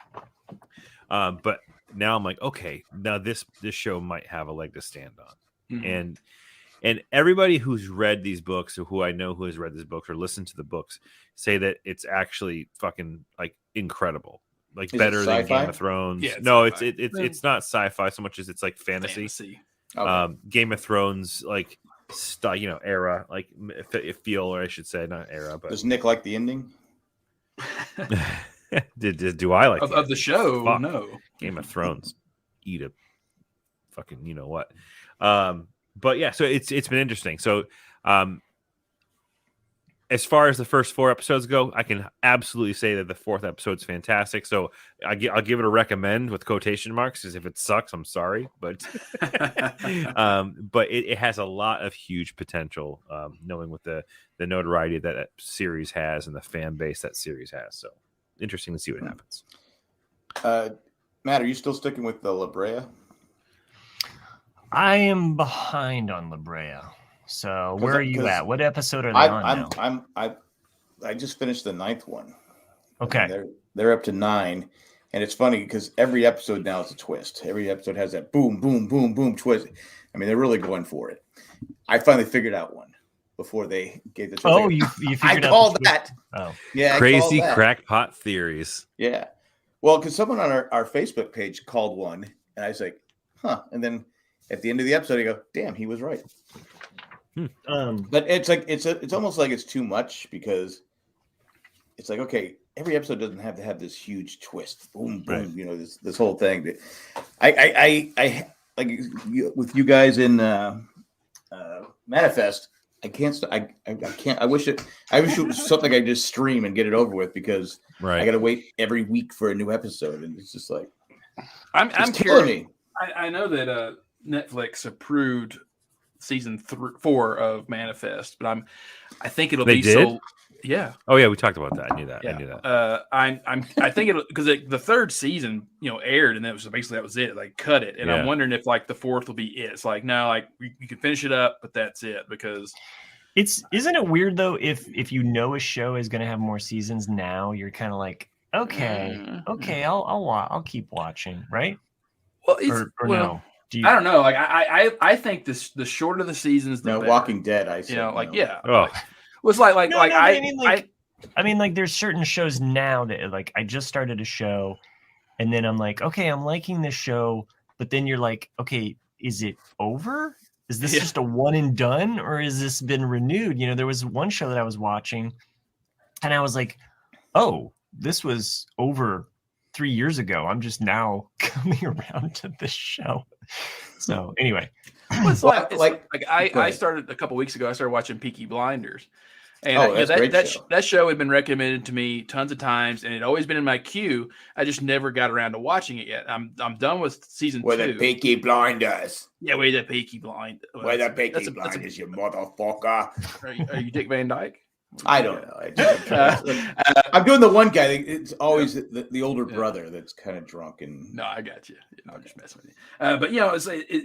But now I'm like, okay, now this show might have a leg to stand on. Mm-hmm. And everybody who's read these books, or who I know who has read these books or listened to the books, say that it's actually fucking like incredible, like better than Game of Thrones. Yeah, no, it's not sci-fi so much as it's like fantasy. Okay. Game of Thrones, like era, like feel, or I should say, not era. But does Nick like the ending? Do I like of the show? Fuck. No, Game of Thrones, eat a fucking what. But yeah, so it's been interesting. So as far as the first 4 episodes go, I can absolutely say that the 4th episode's fantastic. So I'll give it a recommend with quotation marks, because if it sucks, I'm sorry, but but it has a lot of huge potential, knowing with the notoriety that series has and the fan base that series has. So interesting to see what happens. Matt, are you still sticking with the La Brea? I am behind on La Brea. So where are you at? What episode are they on now? I just finished the 9th one. Okay. They're up to 9, and it's funny because every episode now is a twist. Every episode has that boom, boom, boom, boom twist. I mean, they're really going for it. I finally figured out one before they gave the twist. Oh, you figured out. I called that. Oh, yeah. Crazy crackpot theories. Yeah. Well, because someone on our Facebook page called one, and I was like, huh. And then at the end of the episode, you go, damn, he was right. But it's like it's almost like it's too much because it's like, okay, every episode doesn't have to have this huge twist. Boom, boom, Right. you know, this whole thing. I like with you guys in Manifest. I can't. I can't. I wish it was something I just stream and get it over with because I got to wait every week for a new episode, and it's just like I'm killing curious. me. I know that Netflix approved season 4 of Manifest, but I think it'll be did? so. Yeah. Oh yeah, we talked about that. I knew that. Yeah. I knew that. I think it'll because the third season aired and that was it. Like cut it, and I'm wondering if like the fourth will be it. It's like no, like you can finish it up, but that's it because. Isn't it weird though if you know a show is going to have more seasons now, you're kind of like okay, I'll keep watching, right? Well, it's no. I don't know. Like I think the shorter the seasons, the better. Walking Dead. I said, Oh, it's like I mean like there's certain shows now that like I just started a show, and then I'm like, okay, I'm liking this show, but then you're like, okay, is it over? Is this just a one and done, or has this been renewed? You know, there was one show that I was watching, and I was like, oh, this was over 3 years ago. I'm just now coming around to this show. So anyway, I started a couple weeks ago. I started watching Peaky Blinders, and that show had been recommended to me tons of times, and it always been in my queue. I just never got around to watching it yet. I'm done with season 2. We're the Peaky Blinders. Yeah, we're the Peaky Blinders. We're the Peaky Blinders, you motherfucker. Are you Dick Van Dyke? I don't know. I'm doing the one guy. It's always the older brother that's kind of drunk and. No, I got you. I'm just messing with you.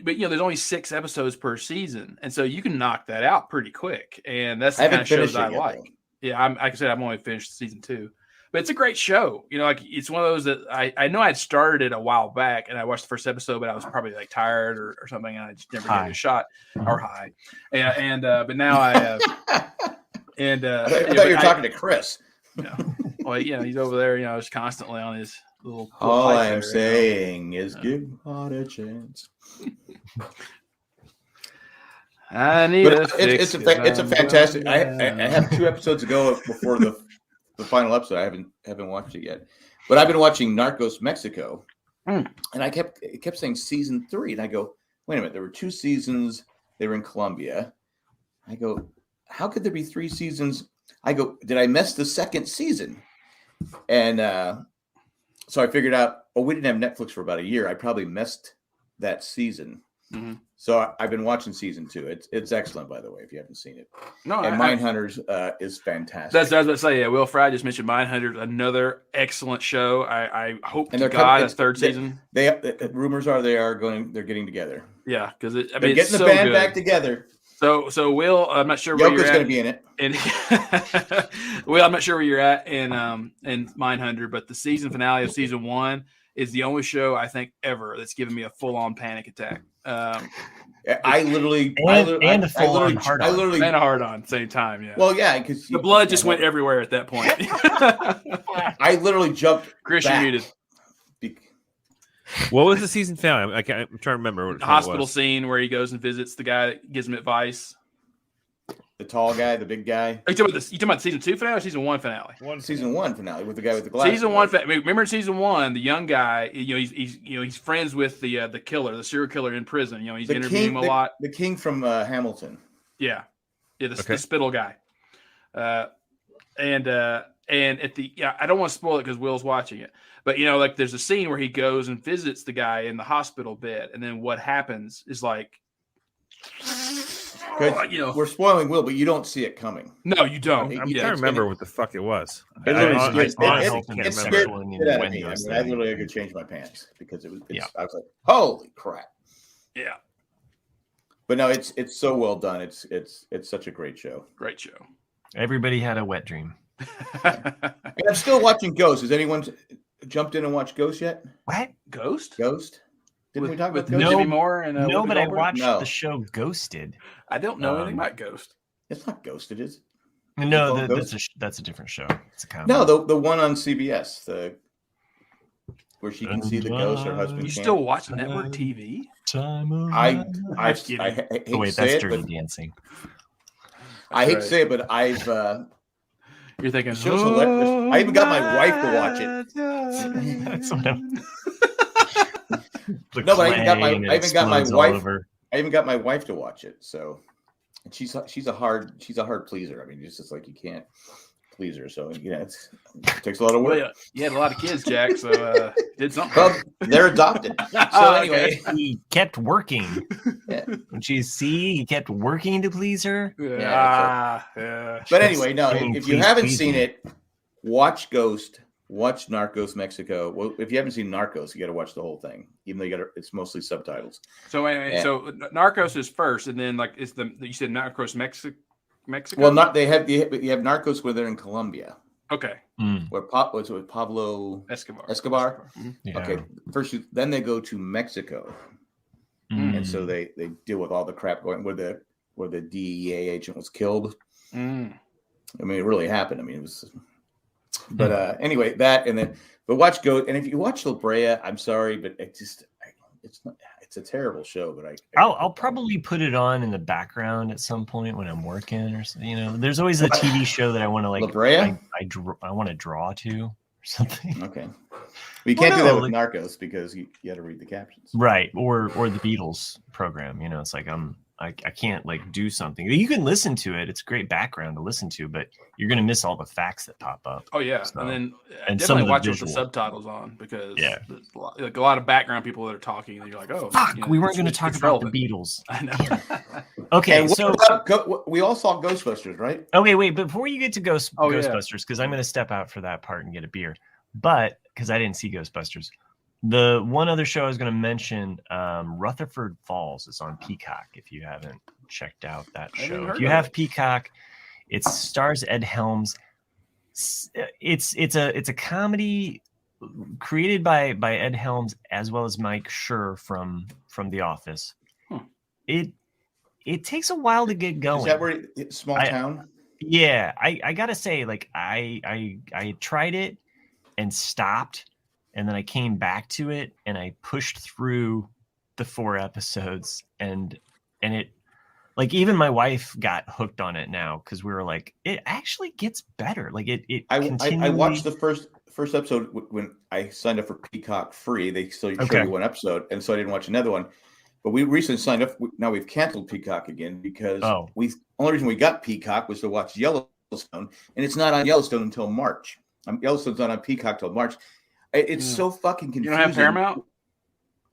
But there's only 6 episodes per season, and so you can knock that out pretty quick. And that's the kind of shows I like. Though. Yeah, like I said, I've only finished season 2, but it's a great show. You know, like it's one of those that I know I'd started it a while back, and I watched the first episode, but I was probably like tired or something, and I just never gave it a shot or high. But now I have. And I thought you were talking to Chris. Well, he's over there, just constantly on his little. All I am saying is give God a chance. I need it's a fantastic. I have 2 episodes to go before the final episode. I haven't watched it yet, but I've been watching Narcos Mexico, and it kept saying season 3, and I go, wait a minute, there were 2 seasons. They were in Colombia. I go, how could there be 3 seasons? I go, did I miss the second season? And so I figured out, we didn't have Netflix for about a year. I probably missed that season. Mm-hmm. So I've been watching season 2. It's excellent, by the way, if you haven't seen it. No, and Mindhunters is fantastic. That's what I was about to say. Yeah, Will Fry just mentioned Mindhunters, another excellent show. I hope to God a 3rd season. Rumors are they're getting together. Yeah, because they're getting the band back together. So Will, I'm not sure where you're at. going to be in it. And Will, I'm not sure where you're at in Mindhunter, but the season finale of season 1 is the only show I think ever that's given me a full-on panic attack. I literally and a hard-on at the same time. Yeah. Well, yeah, because the blood just went everywhere at that point. I literally jumped. Chris, you're muted. What was the season finale? I'm trying to remember. What the hospital scene where he goes and visits the guy that gives him advice. The tall guy, the big guy. Are you talking about season 2 finale or season 1 finale? Season 1 finale with the guy with the glasses. Season 1. Remember in season 1, the young guy. He's friends with the killer, the serial killer in prison. He's interviewing him a lot. The king from Hamilton. Yeah. The spittle guy. And at the I don't want to spoil it because Will's watching it. But like there's a scene where he goes and visits the guy in the hospital bed, and then what happens is like, we're spoiling Will, but you don't see it coming. No, you don't. I'm trying to remember what the fuck it was. I literally could change my pants because I was like, holy crap. Yeah. But no, it's so well done. It's such a great show. Great show. Everybody had a wet dream. And I'm still watching Ghost. Has anyone jumped in and watched Ghost yet? What? Ghost? Didn't we talk about Ghost? Jimmy Moore and no, but I watched the show Ghosted. I don't know anything about Ghost. It's not Ghosted, is it? No, that's a different show. It's a comedy. No, the one on CBS. where she can see the ghost her husband You can't. still watch network TV? I hate Oh wait, to that's say it, Dirty but Dancing. I hate to say it, but I've You're thinking, the show's hilarious. I even got my wife to watch it. That's what I'm. No, but I even got my wife. Over. I even got my wife to watch it. So, and she's a hard pleaser. I mean, it's just like you can't please her. So it takes a lot of work. Well, you had a lot of kids, Jack. So did something. Well, they're adopted. So anyway, he kept working. Yeah. Don't you see? He kept working to please her. Yeah. But anyway, no. If you haven't please seen me. it, watch Ghost. Watch Narcos Mexico. Well, if you haven't seen Narcos, you got to watch the whole thing. Even though it's mostly subtitles. So anyway, so Narcos is first, and then you said Narcos Mexico. Well, you have Narcos where they're in Colombia. Okay. Where was it Pablo Escobar. Mm-hmm. Yeah. Okay. First, then they go to Mexico, and so they deal with all the crap going where the DEA agent was killed. I mean, it really happened. I mean, it was. But anyway, that and then watch Ghost, and if you watch La Brea, I'm sorry, but it's a terrible show. But I'll probably put it on in the background at some point when I'm working or something. There's always a TV show that I want to like. La Brea? I want to draw to or something. Okay. Well, you can't do that with Narcos because you got to read the captions. Right. Or the Beatles program. It's like I can't like do something. You can listen to it. It's great background to listen to, but you're going to miss all the facts that pop up. Oh yeah. So, and then and definitely some of the watch it with visual. the subtitles on because Yeah. there's a lot of background people that are talking and you're like, oh, Fuck, we weren't going to talk it's about relevant. the Beatles. I know. Okay, And so we all saw Ghostbusters, right? okay, wait, before you get to Oh, yeah. Ghostbusters, because I'm going to step out for that part and get a beer, but because I didn't see Ghostbusters, the one other show I was going to mention, Rutherford Falls, is on Peacock. If you haven't checked out that I haven't show, heard if you of have it. Peacock, it stars Ed Helms. It's a comedy created by Ed Helms as well as Mike Schur from The Office. It takes a while to get going. Is that where it's small town? Yeah, I gotta say, like I tried it and stopped, and then I came back to it and I pushed through the 4 episodes, and it, like, even my wife got hooked on it now because we were like, it actually gets better. Like I watched the first episode when I signed up for Peacock free. They still show you one episode, and so I didn't watch another one. But we recently signed up. Now we've canceled Peacock again because only reason we got Peacock was to watch Yellowstone, and it's not on Yellowstone until March. Yellowstone's not on Peacock till March. It's so fucking confusing. You don't have Paramount?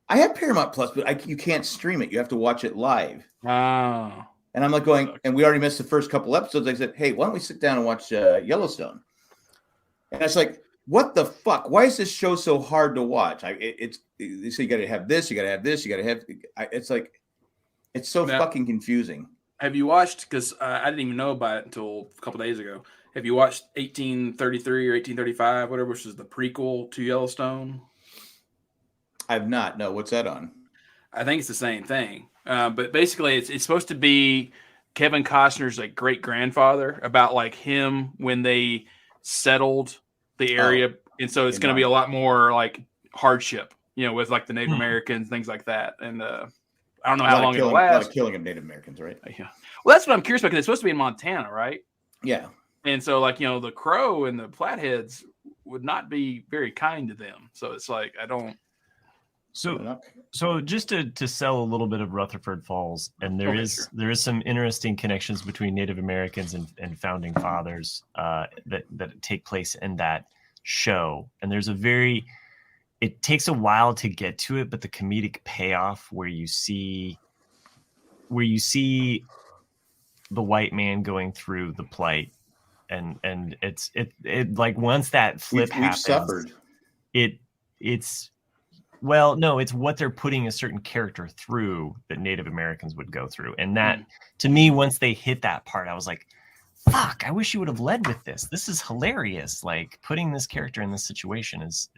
I have Paramount Plus, but you can't stream it. You have to watch it live. Oh. And I'm like going, and we already missed the first couple episodes. I said, hey, why don't we sit down and watch Yellowstone? And it's like, what the fuck? Why is this show so hard to watch? They say you got to have this, you got to have this, you got to have. It's like, it's so fucking confusing. Have you watched? Because I didn't even know about it until a couple days ago. Have you watched 1833 or 1835, whatever, which is the prequel to Yellowstone? I've not. No, what's that on? I think it's the same thing. But basically, it's supposed to be Kevin Costner's like great grandfather, about like him when they settled the area, and so it's going to be a lot more like hardship, with like the Native Americans, things like that. And I don't know how long it'll last. A lot of killing of Native Americans, right? Yeah. Well, that's what I'm curious about, because it's supposed to be in Montana, right? Yeah. And so, like, the Crow and the Flatheads would not be very kind to them. So it's like, I don't. So just to sell a little bit of Rutherford Falls, and there is some interesting connections between Native Americans and founding fathers that take place in that show. And there's it takes a while to get to it, but the comedic payoff where you see the white man going through the plight, and it's like once that flip happens, suffered. It's well, no, it's what they're putting a certain character through that Native Americans would go through. And that, to me, once they hit that part, I was like, fuck, I wish you would have led with this. This is hilarious. Like, putting this character in this situation is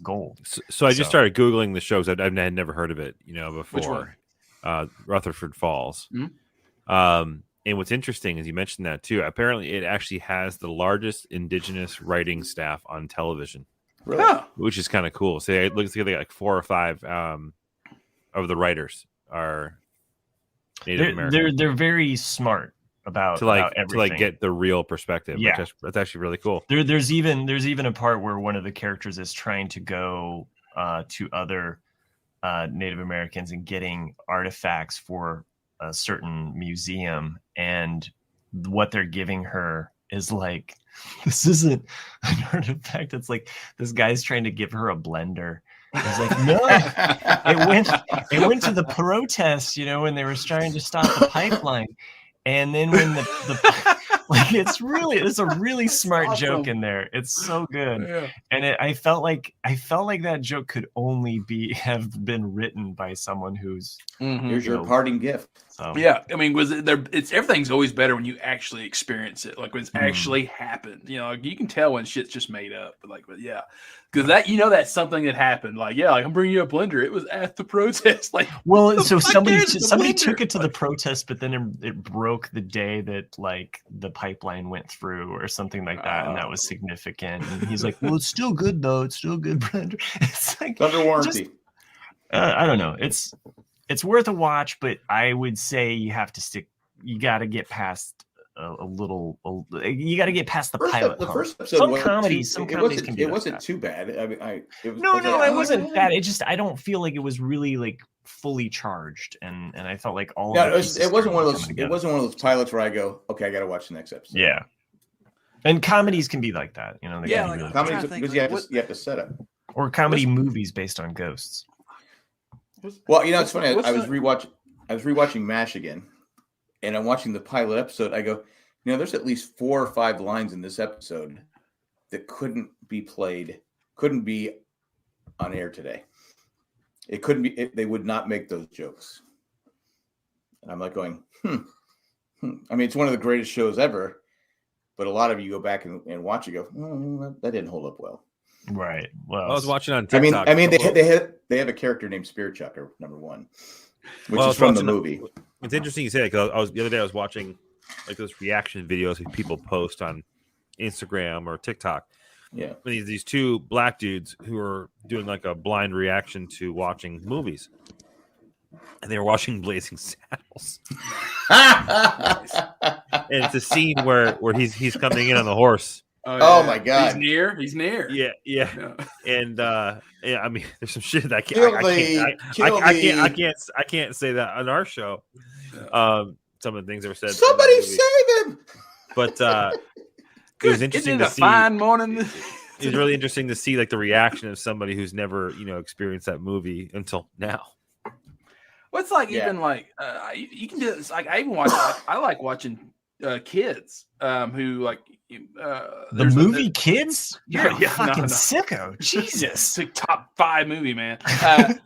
gold. So I just started Googling the shows. I had never heard of it, before. Which one? Rutherford Falls. Mm-hmm. And what's interesting is you mentioned that too. Apparently, it actually has the largest indigenous writing staff on television. Really? Huh. which is kind of cool. So it looks like they got like 4 or 5 of the writers are Native American. They're very smart about everything. Get the real perspective. Yeah. That's actually really cool. There's even a part where one of the characters is trying to go to other Native Americans and getting artifacts for a certain museum, and what they're giving her is like, this isn't an artifact. It's like this guy's trying to give her a blender. He's like, no, it went to the protest, when they were trying to stop the pipeline. And then when the like, it's a really smart joke in there. It's so good. Yeah. And I felt like that joke could only have been written by someone who's Here's your parting gift. so. Yeah, I mean, it's everything's always better when you actually experience it, like when it's actually happened. Like you can tell when shit's just made up. But yeah, because that's something that happened. Like, yeah, like I'm bringing you a blender. It was at the protest. Like, Well, so somebody blender? took it to the protest, but then it broke the day that like the pipeline went through or something like that, and that was significant. And he's like, "Well, it's still good though. It's still good blender." It's like It's under warranty. I don't know. It's worth a watch, but I would say you have to stick. You got to get past a little. You got to get past the pilot. The hump. first episode Some wasn't comedies can be. It like wasn't that. too bad. I mean, it was, No, it wasn't bad. bad. It just I don't feel like it was really like fully charged, and I felt like all. No, of the pieces it wasn't one of started those. coming It together. wasn't one of those pilots where I go, okay, I got to watch the next episode. Yeah, and comedies can be like that. They Yeah, can be like, really Comedies, I'm trying to think, because like, you have to set up. or comedy movies based on ghosts. Well, it's funny. what's I was the- rewatching MASH again, and I'm watching the pilot episode. I go, there's at least 4 or 5 lines in this episode that couldn't be on air today. It couldn't be. They would not make those jokes. And I'm like going, I mean, it's one of the greatest shows ever, but a lot of you go back and watch it. Go, that didn't hold up well. Right. Well, I was watching on TikTok. I mean, they have a character named Spirit Chucker, number 1, which Well, I is was from the watching movie. It's interesting you say that because the other day I was watching like those reaction videos that people post on Instagram or TikTok. Yeah. And these 2 black dudes who are doing like a blind reaction to watching movies, and they were watching Blazing Saddles. And it's a scene where he's coming in on the horse. Oh my God. He's near. Yeah. Yeah. And I mean, there's some shit that I Kill I can't say that on our show. Some of the things that were said. Somebody save him! But it was interesting to see. Fine morning. It was really interesting to see like the reaction of somebody who's never experienced that movie until now. What's like even like you can do this. Like I even watch. I like watching kids who like the movie Kids. You're a no, fucking no. sicko. Jesus. It's a top 5 movie, man. What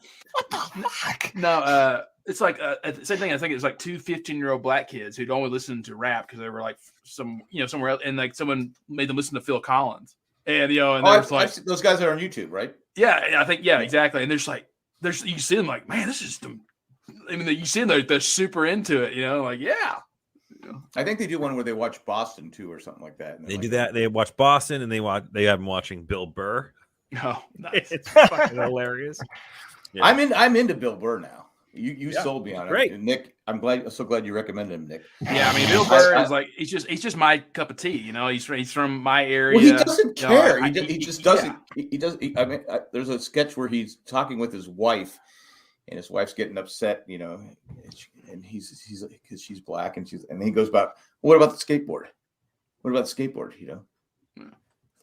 the fuck? No, it's like same thing. I think it's like 2 15-year-old black kids who'd only listen to rap because they were like somewhere else, and like someone made them listen to Phil Collins, and I've seen those guys are on YouTube, right? Yeah, I think exactly. And you see them like, man, this is the. I mean, you see them they're super into it, like yeah. I think they do one where they watch Boston too, or something like that. They do that. They watch Boston, and they have them watching Bill Burr. Oh, nice. It's fucking hilarious. Yeah. I'm into Bill Burr now. You sold me on it. Great. Nick, I'm so glad you recommended him, Nick. Yeah, I mean, Bill Burr is like he's just my cup of tea. He's from my area. Well, he doesn't care. He just doesn't. Yeah. He does. I mean, there's a sketch where he's talking with his wife, and his wife's getting upset. And he's because she's black, and he goes about, well, what about the skateboard? What about the skateboard?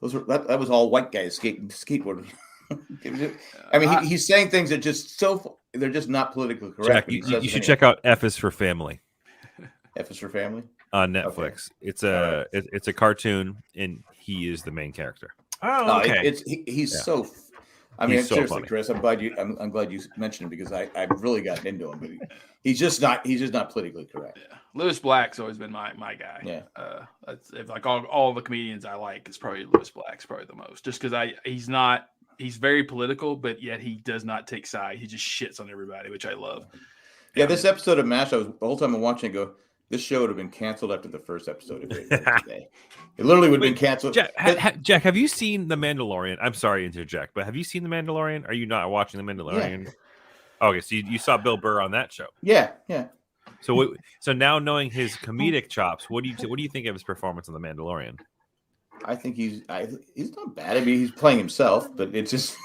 Those were that was all white guys skateboarding. I mean, he's saying things that they're just not politically correct. Jack, you should check out F is for Family. F is for Family on Netflix. Okay. It's a cartoon, and he is the main character. Oh, okay. He's so. I mean, so seriously, funny. Chris, I'm glad you mentioned him because I've really gotten into him, but he's just not politically correct. Yeah. Lewis Black's always been my guy. Yeah. If like all the comedians I like, it's probably Lewis Black's probably the most, just because he's very political, but yet he does not take side. He just shits on everybody, which I love. Yeah, this episode of MASH, the whole time I'm watching it, This show would have been canceled after the first episode if it aired today. It literally would have been canceled. Jack, have you seen The Mandalorian? I'm sorry to interject, but have you seen The Mandalorian? Are you not watching The Mandalorian? Yeah. Okay, so you saw Bill Burr on that show. Yeah. So now knowing his comedic chops, what do you think of his performance on The Mandalorian? I think he's not bad. I mean, he's playing himself, but it's just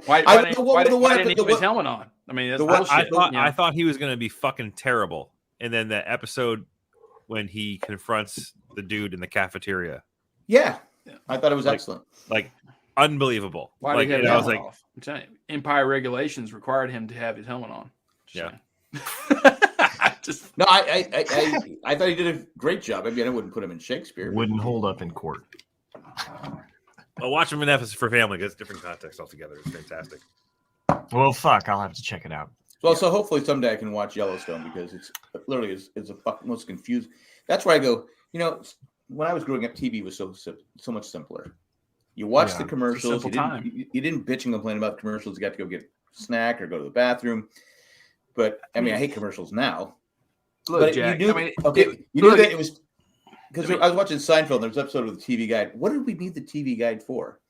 why didn't he have his helmet on? I mean, that's bullshit. I thought he was going to be fucking terrible. And then the episode when he confronts the dude in the cafeteria. Yeah. I thought it was excellent. Like unbelievable. Why did he have his helmet off? I'm telling you, Empire regulations required him to have his helmet on. Yeah. I thought he did a great job. I mean, I wouldn't put him in Shakespeare. Wouldn't hold up in court. Well, watch him in Ephesus for Family. It's different context altogether. It's fantastic. Well, fuck, I'll have to check it out. Well, so hopefully someday I can watch Yellowstone because it's literally is a fucking most confused. That's where I go. When I was growing up, TV was so much simpler. You watched the commercials. You didn't bitch and complain about the commercials. You got to go get a snack or go to the bathroom. But I mean, I hate commercials now. Look, but Jack, you knew that it was because I was watching Seinfeld. There was an episode of the TV Guide. What did we need the TV Guide for?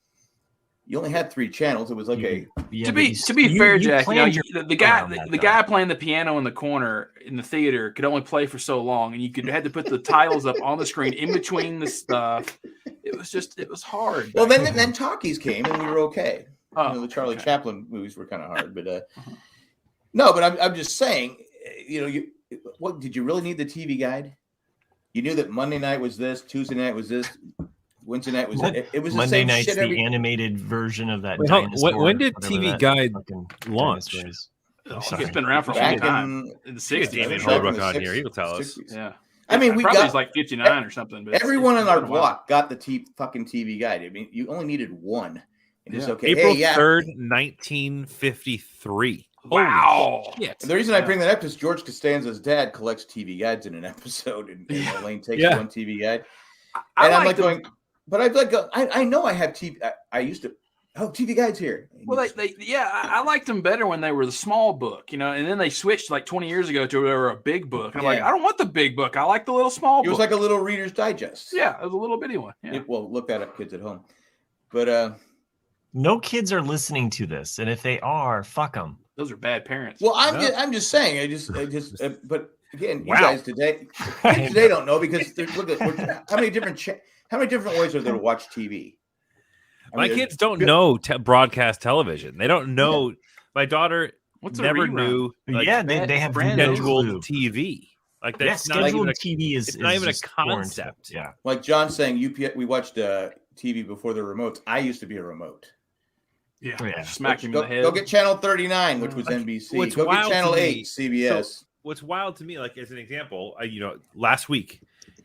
You only had 3 channels. It was like to be fair, Jack. The guy playing the piano in the corner in the theater could only play for so long, and you had to put the titles up on the screen in between the stuff. It was hard. Well, then talkies came, and we were okay. The Charlie Chaplin movies were kind of hard, but no. But I'm just saying, what did you really need the TV Guide? You knew that Monday night was this, Tuesday night was this. Wednesday night was it was the Monday same night's shit the animated version of that. When did TV Guide launch? It's been around for a long time. In the 60s. David Holbrook on here. He will tell us. Yeah. I mean, we probably got was like 59 or something. But everyone on our block got the fucking TV Guide. I mean, you only needed one. And it's okay. April 3rd, 1953. Wow. The reason I bring that up is George Costanza's dad collects TV Guides in an episode, and Elaine takes one TV Guide. And I'm like going... But I'd like, I know I have TV. I used to. TV Guide's here. Well, I liked them better when they were the small book, and then they switched like 20 years ago to they were a big book. I'm like, I don't want the big book. I like the little small book. It was like a little Reader's Digest. Yeah, it was a little bitty one. Yeah. Look that up, kids at home. But no kids are listening to this, and if they are, fuck them. Those are bad parents. Well, I'm just saying. I just. But again, you guys today don't know because look at how many different ways are there to watch TV? My kids don't know broadcast television. They don't know. My daughter never knew. They have scheduled TV. Like that's scheduled TV is not even a concept. Yeah, like John's saying, we watched TV before the remotes. I used to be a remote. Yeah. Smack him in the head. Go get channel 39, which was NBC. Go get channel 8, CBS. So, what's wild to me, like as an example, last week.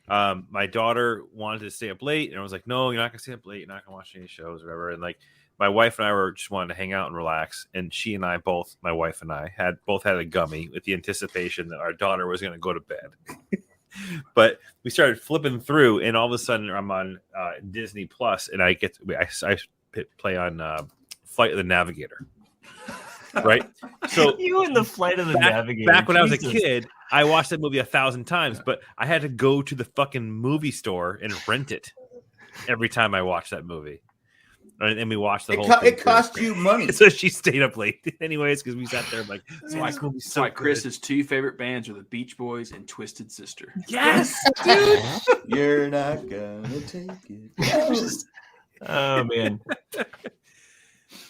My daughter wanted to stay up late, and I was like, "No, you're not gonna stay up late. You're not gonna watch any shows or whatever." And like, my wife and I just wanted to hang out and relax. And she and I my wife and I had a gummy with the anticipation that our daughter was gonna go to bed. But we started flipping through, and all of a sudden, I'm on Disney Plus, and I play on Flight of the Navigator. Right, so you in the Flight of the Navigator. Back when I was a kid, I watched that movie 1,000 times, but I had to go to the fucking movie store and rent it every time I watched that movie. And we watched the whole thing. It cost you money. So she stayed up late anyways because we sat there like, that's why Chris's 2 favorite bands are the Beach Boys and Twisted Sister. Yes, dude. You're not gonna take it. Oh, man.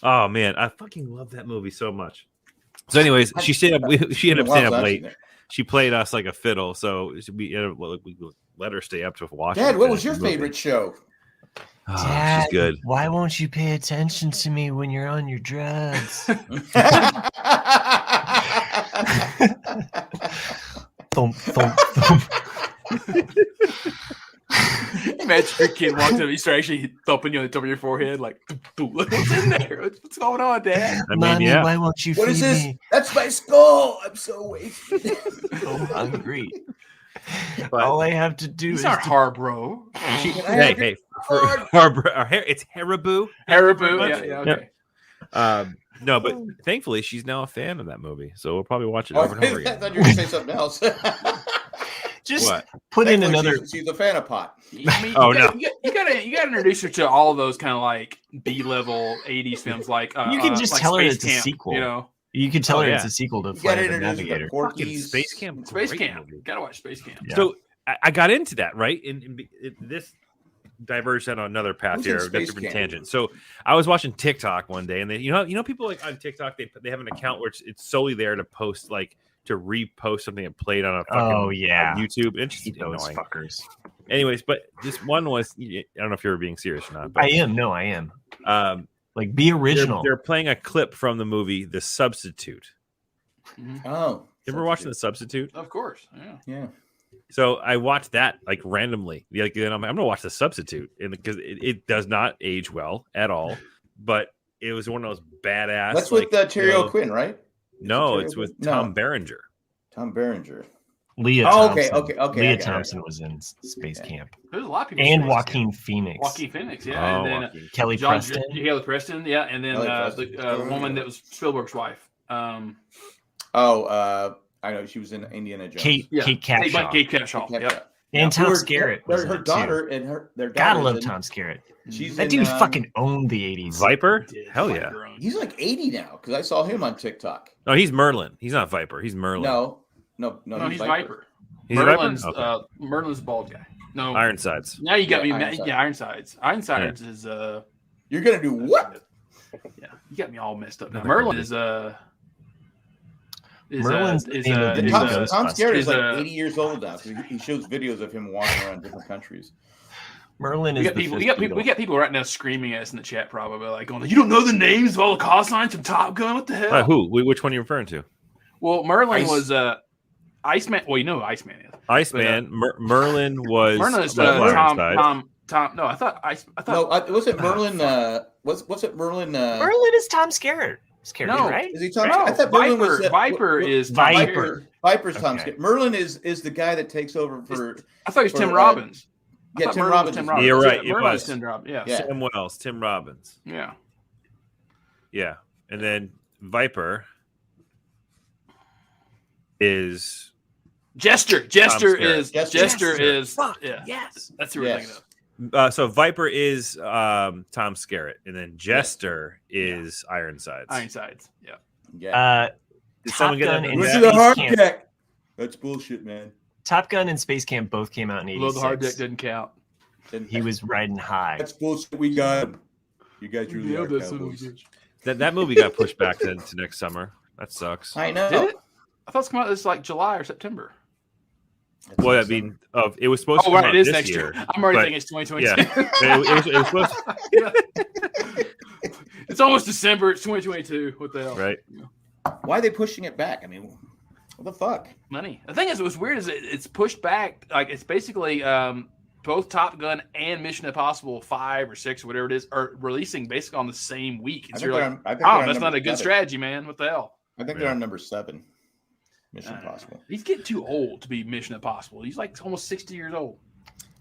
Oh, man. I fucking love that movie so much. So anyways, she ended up staying up late. She played us like a fiddle, so we let her stay up to watch. Dad, what was your favorite show? Oh, Dad, she's good. Why won't you pay attention to me when you're on your drugs? Thump, thump, thump. Imagine your kid walks up, you start actually thumping you on the top of your forehead, like, what's in there? What's going on, Dad? Mommy, why won't you What feed is this? me? That's my skull. I'm so wasted. So hungry. All I have to do These is aren't Harbro. Hey, Harbro, it's Haribo. Haribo, yeah, okay. No, but thankfully she's now a fan of that movie, so we'll probably watch it over and over I again. thought you were going to say something else. Just What? put in Thankfully, another. She's a fan of pot. I mean, Oh, you gotta introduce her to all of those kind of like B-level '80s films, like You can just like tell her Space it's a Camp, sequel. You know, You can tell Oh, her yeah. it's a sequel to You got Flight to of the introduce Navigator. the Porky's. Space Camp. Space Great Camp. movie. Gotta watch Space Camp. Yeah. So I got into that, right? This diverged on another path Who's here, in a Space different Camp? tangent. So I was watching TikTok one day, and they, you know, people like on TikTok, they have an account where it's solely there to post, like, to repost something that played on a fucking YouTube. It's just Those annoying. fuckers. Anyways, but this one was, I don't know if you were being serious or not, but I am. No, I am. um, Like, be original. they're playing a clip from the movie The Substitute. Oh, You ever watching The Substitute? Of course. Yeah. Yeah. So I watched that like randomly. Like, then I'm gonna watch The Substitute, and because it does not age well at all, but it was one of those badass. That's like, with Terry O'Quinn, right? No, Terry it's with O'Quinn? Tom No. Berenger. Tom Berenger. Leah Oh, Thompson. okay. I Leah got it. Thompson was in Space Camp. There's a lot of people. And Space Joaquin Camp. Phoenix. Joaquin Phoenix, yeah, Oh, and then Joaquin. Kelly Preston. Kelly Preston, yeah, and then Kelly the Preston. woman that was Spielberg's wife. I know she was in Indiana Jones. Kate Capshaw. Kate Capshaw. Yeah. Yep. And Tom Her- Skerritt. Her, was in her it, daughter too. and their daughter. Gotta love Tom Skerritt. She's That in, dude fucking owned the 80s. Viper? Did. Hell Like yeah. her own. He's like 80 now because I saw him on TikTok. No, he's Merlin. He's not Viper. He's Merlin. No, No, he's Viper. He's a Viper? Merlin's Okay. Merlin's the bald guy. No, Ironsides. now you got me. Ironsides. Yeah, Ironsides. Ironsides is You're gonna do what? Yeah, you got me all messed up now. Another Merlin is Merlin's the name of the new Tom Ghostbusters. Skerritt is is, like 80 years old now. So he shows videos of him walking around different countries. Merlin is we got the people. fifth We Beatle. got people right now screaming at us in the chat, probably like, going, "You don't know the names of all the call signs from Top Gun? What the hell?" Who? Which one are you referring to? Well, Merlin Ice- was Iceman. Well, you know who Iceman is. Iceman. Merlin was Merlin is Ironside. Tom. No, I thought. No, was it Merlin? Was it Merlin? Merlin is Tom Skerritt. No. Right? Is he talking? No, I thought Merlin Viper. was Viper is Tom Viper. Skerritt. Viper's Tom Okay. Skerritt. Merlin is the guy that takes over for. I thought he was for, Tim Robbins. I yeah, thought Tim Merlin was Robbins. Tim is- Robbins. You're right, it Merlin was. Tim Robbins. Yeah. Yeah. Sam Wells, Tim Robbins. Yeah. Yeah. And then Viper is Jester Skerritt. is Jester. Jester is Fuck, yeah. yes. That's who we're Yes. thinking of. so Viper is Tom Skerritt, and then Jester is Ironsides. Ironsides. Yeah. Yeah. Did Top someone get Gun that? and Look Yeah. at the Space hard Camp. deck. That's bullshit, man. Top Gun and Space Camp both came out in Below the hard deck 86. didn't count. He was riding high. That's bullshit. We got him. You guys really Yeah, are that's cowboys. what it is. That movie got pushed back to next summer. That sucks. I know. Did it? I thought it's come out this like July or September. That's Well, I awesome. mean, it was supposed to Oh, come right, out it is this next year. year. I'm already but- thinking it's 2022. Yeah, it was supposed It's almost December. It's 2022. What the hell? right. Why are they pushing it back? I mean, what the fuck? Money. The thing is, what's weird is it's pushed back. Like it's basically both Top Gun and Mission Impossible 5 or 6 or whatever it is are releasing basically on the same week. I And think you're they're like, on- I think oh, they're on that's not number a good 7. strategy, man. What the hell? I think they're on number 7. Mission Impossible. He's getting too old to be Mission Impossible. He's like almost 60 years old.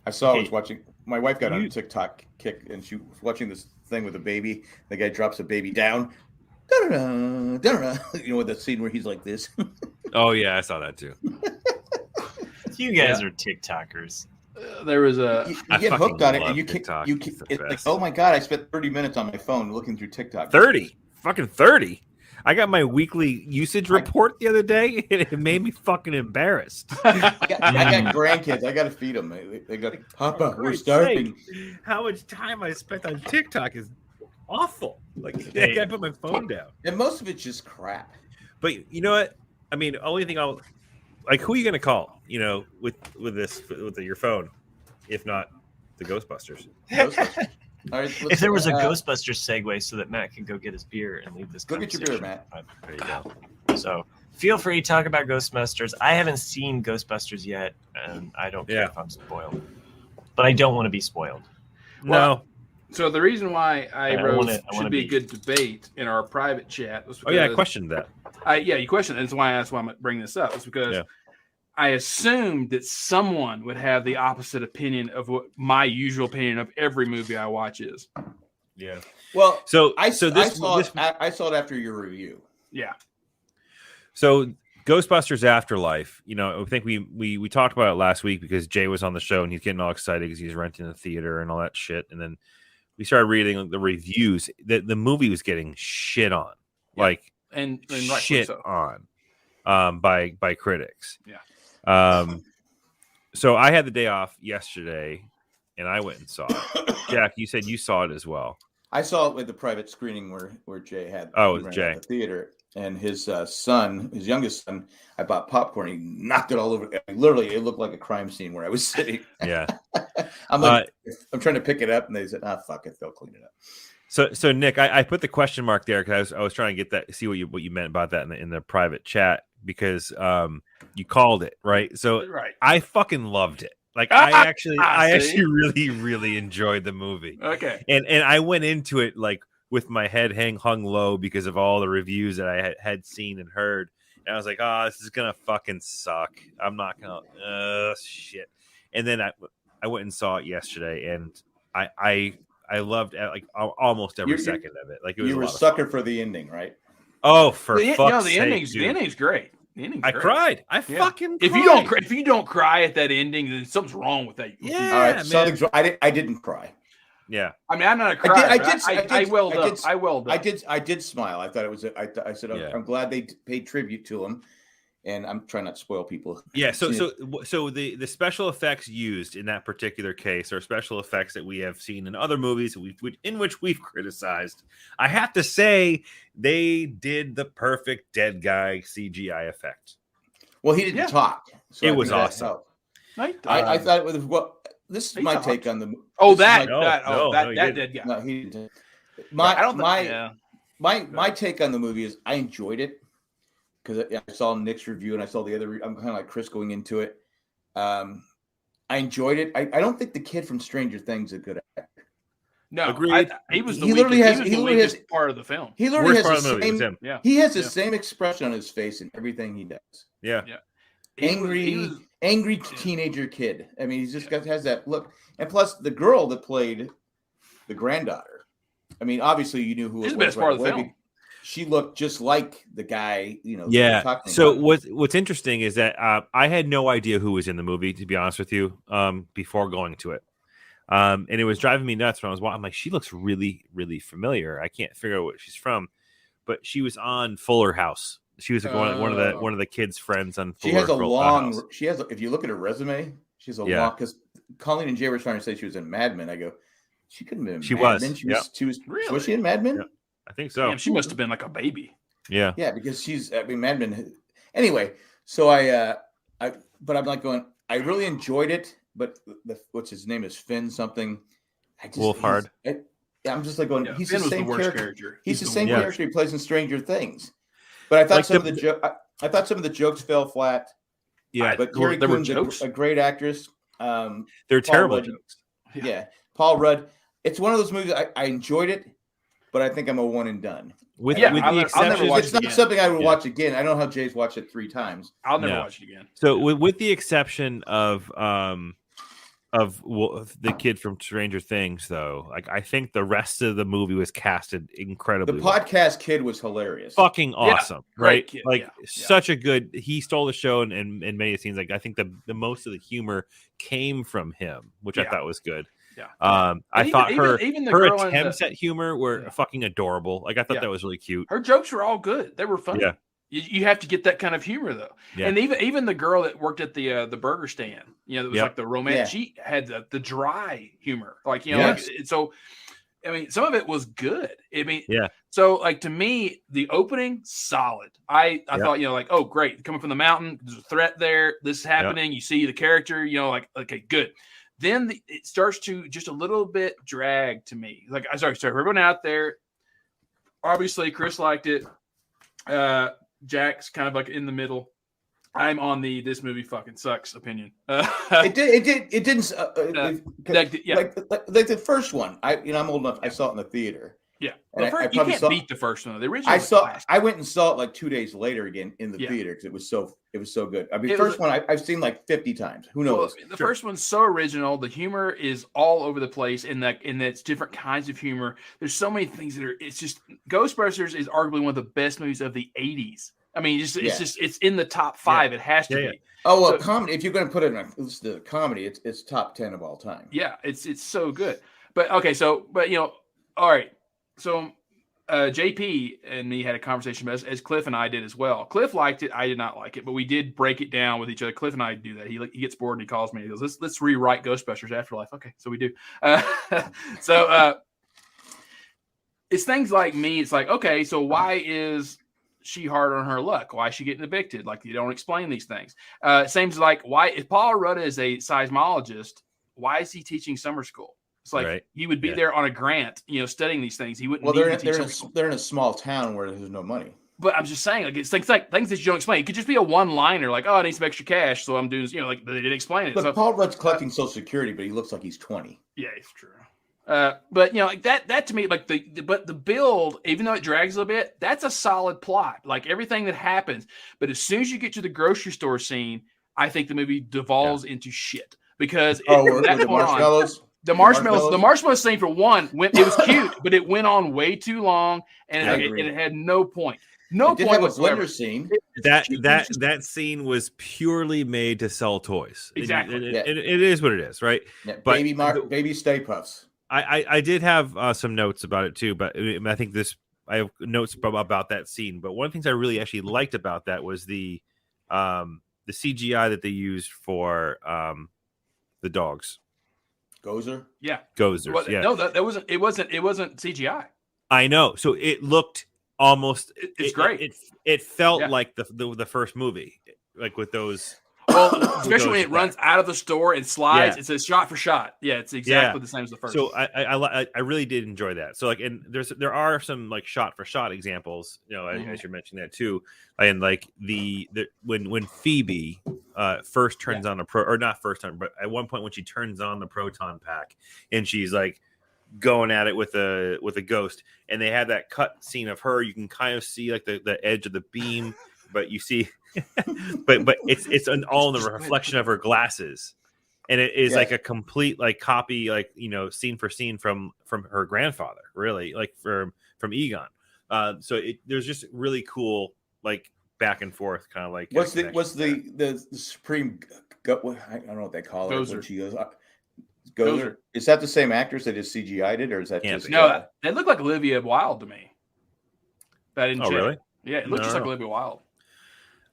I saw. I Hey, was watching. My wife got on you- a TikTok kick, and she was watching this thing with a baby. The guy drops a baby down. Da-da-da, da-da-da. You know, with the scene where he's like this. Oh yeah, I saw that too. You guys are TikTokers. There was a. You I get fucking hooked on it, love and you can't. TikTok. You It's can, the it's like, best. oh my god! I spent 30 minutes on my phone looking through TikTok. 30. Fucking 30. I got my weekly usage report the other day, and it made me fucking embarrassed. I got grandkids. I got to feed them. They got Papa. We're Christ's starving. sake, how much time I spent on TikTok is awful. Like I Hey. gotta put my phone down. And most of it's just crap. But you know what? I mean, only thing I'll like. Who are you gonna call? You know, with your phone, if not the Ghostbusters. All right, If there was a Ghostbusters segue so that Matt can go get his beer and leave this Go get your beer, conversation. Matt. There you go. So feel free to talk about Ghostbusters. I haven't seen Ghostbusters yet, and I don't care Yeah. if I'm spoiled. But I don't want to be spoiled. No. So the reason why I wrote I wanna should be a be- good debate in our private chat was Oh yeah, I because questioned that. you questioned it. That's why I'm bringing this up. It's because Yeah. I assumed that someone would have the opposite opinion of what my usual opinion of every movie I watch is. Yeah. Well, So I so saw it after your review. Yeah. So Ghostbusters Afterlife. You know, I think we talked about it last week because Jay was on the show and he's getting all excited because he's renting the theater and all that shit. And then we started reading the reviews. The movie was getting shit on, like and shit so. on, by critics. Yeah. So I had the day off yesterday, and I went and saw it. Jack, you said you saw it as well. I saw it with the private screening where Jay had. Oh, it was Jay. The theater, and his son, his youngest son, I bought popcorn. He knocked it all over. Literally, it looked like a crime scene where I was sitting. Yeah. I'm like, I'm trying to pick it up, and they said, fuck it, they'll clean it up. So Nick, I put the question mark there because I was trying to get that, see what you meant about that in the private chat, because you called it right. So Right. I fucking loved it. Like I actually really, really enjoyed the movie. Okay. And I went into it like with my head hung low because of all the reviews that I had seen and heard. And I was like, oh, this is gonna fucking suck. I'm not gonna shit. And then I went and saw it yesterday, and I loved like almost every second of it. Like it was you were a sucker for the ending, right? Oh, for fuck's the sake, ending's dude. The ending's great. I cried. I fucking cried. If you don't cry at that ending, then something's wrong with that. Yeah, all right. man. Something's wrong. I didn't cry. Yeah. I mean, I'm not a crier. I welled up. I did smile. I thought it was. I said, I'm glad they paid tribute to him, and I'm trying not to spoil people. Yeah. So the special effects used in that particular case are special effects that we have seen in other movies in which we've criticized. I have to say they did the perfect dead guy CGI effect. Well, he didn't talk. So it was awesome. I thought it was this is my take on the. That dead guy. No, he didn't. My take on the movie is I enjoyed it because I saw Nick's review and I saw the other. I'm kind of like Chris going into it. I enjoyed it. I don't think the kid from Stranger Things is a good actor. No, agreed. He was the weakest part of the film. He literally has the same. Yeah. He has the same expression on his face in everything he does. Yeah. Angry teenager kid. I mean, he's just has that look. And plus, the girl that played the granddaughter. I mean, obviously, you knew who it was. The best part of the film. She looked just like the guy, Yeah. So what's interesting is that I had no idea who was in the movie, to be honest with you, before going to it. And it was driving me nuts when I was watching. I'm like, she looks really, really familiar. I can't figure out what she's from, but she was on Fuller House. She was like one of the kids' friends on. She has a long. House. She has. If you look at her resume, she has a long. Because Colleen and Jay were trying to say she was in Mad Men. I go, she couldn't have been. She Mad was. Men. She was. Really? Was she in Mad Men? Yeah, I think so. Damn, she must have been like a baby. Yeah. Yeah, because she's. I mean, Mad Men. Anyway, so but I'm like going. I really enjoyed it, but what's his name is Finn something. Wolfhard. I'm just like going. He's Finn the same character. He's the same character he plays in Stranger Things. But I thought I thought some of the jokes fell flat. Yeah, but Carrie Coon's a great actress. They're terrible jokes. Yeah, Paul Rudd. It's one of those movies I enjoyed it, but I think I'm a one and done. With the exception, it's not something I would watch again. I don't know how Jay's watched it 3 times. I'll never watch it again. So with the exception of the kid from Stranger Things, though, like I think the rest of the movie was casted incredibly. The podcast kid was hilarious, fucking awesome, right? Kid. Like such a good. He stole the show and many scenes. Like I think the most of the humor came from him, which I thought was good. Yeah. I thought her attempts at at humor were fucking adorable. Like I thought that was really cute. Her jokes were all good. They were funny. Yeah. You have to get that kind of humor though. Yeah. And even the girl that worked at the burger stand, that was like the romance. Yeah. She had the dry humor, like so. I mean, some of it was good. I mean, So like to me, the opening solid. I thought like, oh great, coming from the mountain, there's a threat there. This is happening. You see the character. Like okay, good. Then it starts to just a little bit drag to me. Like sorry, everyone out there. Obviously, Chris liked it. Jack's kind of like in the middle. I'm on this movie fucking sucks opinion. It didn't. Like the first one. I'm old enough. I saw it in the theater. Yeah, you can't beat the first one. The original. I went and saw it like 2 days later again in the theater because it was so good. I mean, the first one I've seen like 50 times. Who knows? Well, the first one's so original. The humor is all over the place. In that it's different kinds of humor. There's so many things that are. It's just Ghostbusters is arguably one of the best movies of the '80s. I mean, it's in the top 5. It has to be. Oh well, comedy. If you're going to put it in a list of comedy, it's top 10 of all time. Yeah, it's so good. But okay, but all right. So JP and me had a conversation as Cliff and I did as well. Cliff liked it. I did not like it, but we did break it down with each other. Cliff and I do that. He gets bored and he calls me. He goes, let's rewrite Ghostbusters Afterlife. Okay, so we do. It's things like me. It's like, okay, so why is she hard on her luck? Why is she getting evicted? Like, you don't explain these things. Same as like, why if Paul Rudd is a seismologist, why is he teaching summer school? It's like he would be there on a grant, studying these things. He wouldn't. Well, they're in a small town where there's no money. But I'm just saying, like, it's things that you don't explain. It could just be a one-liner, like, "Oh, I need some extra cash, so I'm doing." Like they didn't explain it. Look, so, Paul Rudd's collecting Social Security, but he looks like he's 20. Yeah, it's true. But like that to me, like the build, even though it drags a little bit, that's a solid plot. Like everything that happens. But as soon as you get to the grocery store scene, I think the movie devolves into shit because the marshmallows. The marshmallow scene for one, it was cute, but it went on way too long, and it had no point. No point whatsoever. Scene. That scene was purely made to sell toys. Exactly. It is what it is, right? Yeah, but baby Stay Puffs. I did have some notes about it too, but I think I have notes about that scene. But one of the things I really actually liked about that was the CGI that they used for the dogs. Gozer? Yeah. Gozers. Well, yeah. No, that wasn't. It wasn't CGI. I know. So it looked almost. It's great. It felt like the first movie, like with those. Well, especially when it runs out of the store and slides, it's a shot for shot. Yeah, it's exactly the same as the first. So I really did enjoy that. So like, and there are some like shot for shot examples, as you're mentioning that too, and like when Phoebe first turns on not first time, but at one point when she turns on the proton pack and she's like going at it with a ghost, and they have that cut scene of her, you can kind of see like the edge of the beam, but you see. but it's all in the reflection of her glasses, and it is like a complete like copy, like scene for scene from her grandfather, really, like from Egon. So there's just really cool like back and forth kind of like what's the supreme I don't know what they call it when she goes Gozer. Is that the same actress that is CGI'd it, or is that just they look like Olivia Wilde to me. That didn't really? Yeah, it looks just like Olivia Wilde.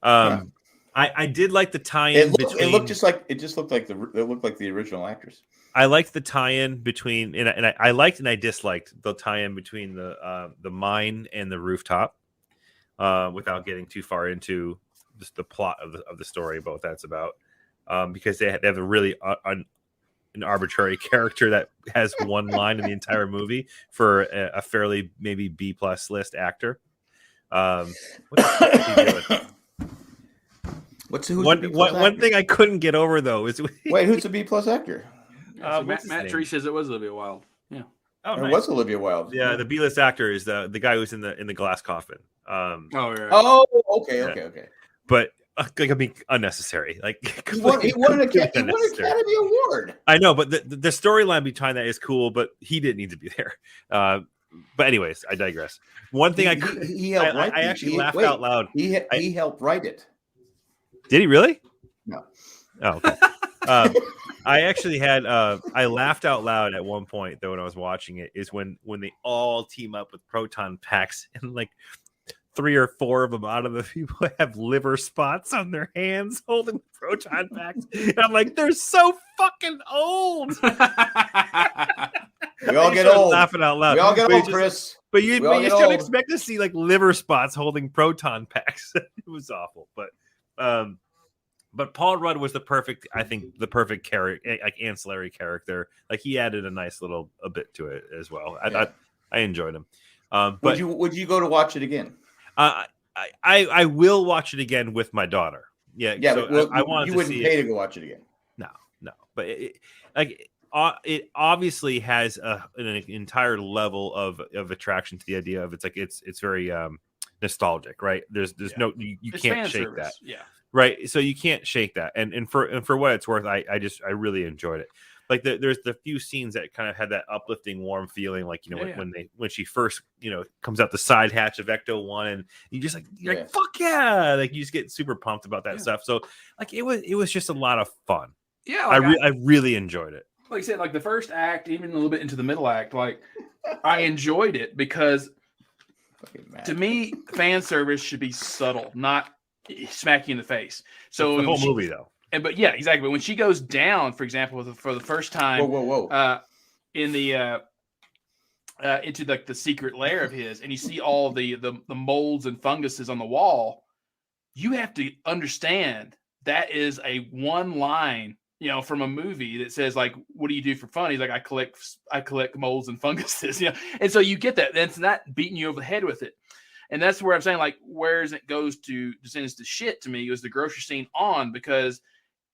I did like the tie-in. It looked like the original actress. I liked the tie-in between, and I liked and I disliked the tie-in between the mine and the rooftop, without getting too far into just the plot of the story about what that's about, because they have a really an arbitrary character that has one line in the entire movie for a fairly maybe B+ list actor. What the fuck is he doing? One thing I couldn't get over though is wait, who's the B+ actor? Matt Tree says it was Olivia Wilde. Yeah, it was Olivia Wilde. Yeah, the B-list actor is the guy who's in the glass coffin. Okay. But I mean, unnecessary. Like he won an Academy Award. I know, but the storyline behind that is cool. But he didn't need to be there. But anyways, I digress. One thing I actually laughed out loud. He helped write it. Did he really? No. Oh, okay. I actually had I laughed out loud at one point though when I was watching it, is when they all team up with proton packs and like 3 or 4 of them out of the people have liver spots on their hands holding proton packs. And I'm like, they're so fucking old. We all get old. Laughing out loud. We all get old, Chris. But you still expect to see like liver spots holding proton packs. It was awful. But Paul Rudd was the perfect character, like ancillary character. Like he added a nice little a bit to it as well. I enjoyed him. But would you go to watch it again? I will watch it again with my daughter. Yeah. So I wanted you to wouldn't see pay it. to go watch it again. No. But it obviously has an entire level of attraction to the idea of it's very nostalgic, right? There's no you can't shake that. Yeah. Right. So you can't shake that. And for what it's worth, I really enjoyed it. like there's the few scenes that kind of had that uplifting, warm feeling, like when she first comes out the side hatch of Ecto-1, and you're like fuck yeah, like you just get super pumped about that stuff. So like it was just a lot of fun. Yeah, I really enjoyed it. Like I said, like the first act, even a little bit into the middle act, like I enjoyed it because to me, fan service should be subtle, not smack you in the face. So the whole movie though. But yeah, exactly. But when she goes down, for example, for the first time, in the into like the secret lair of his, and you see all the molds and funguses on the wall, you have to understand that is a one line, from a movie that says like, "What do you do for fun?" He's like, "I collect molds and funguses," and so you get that. And it's not beating you over the head with it. And that's where I'm saying, like, whereas it goes to descends to shit to me was the grocery scene on, because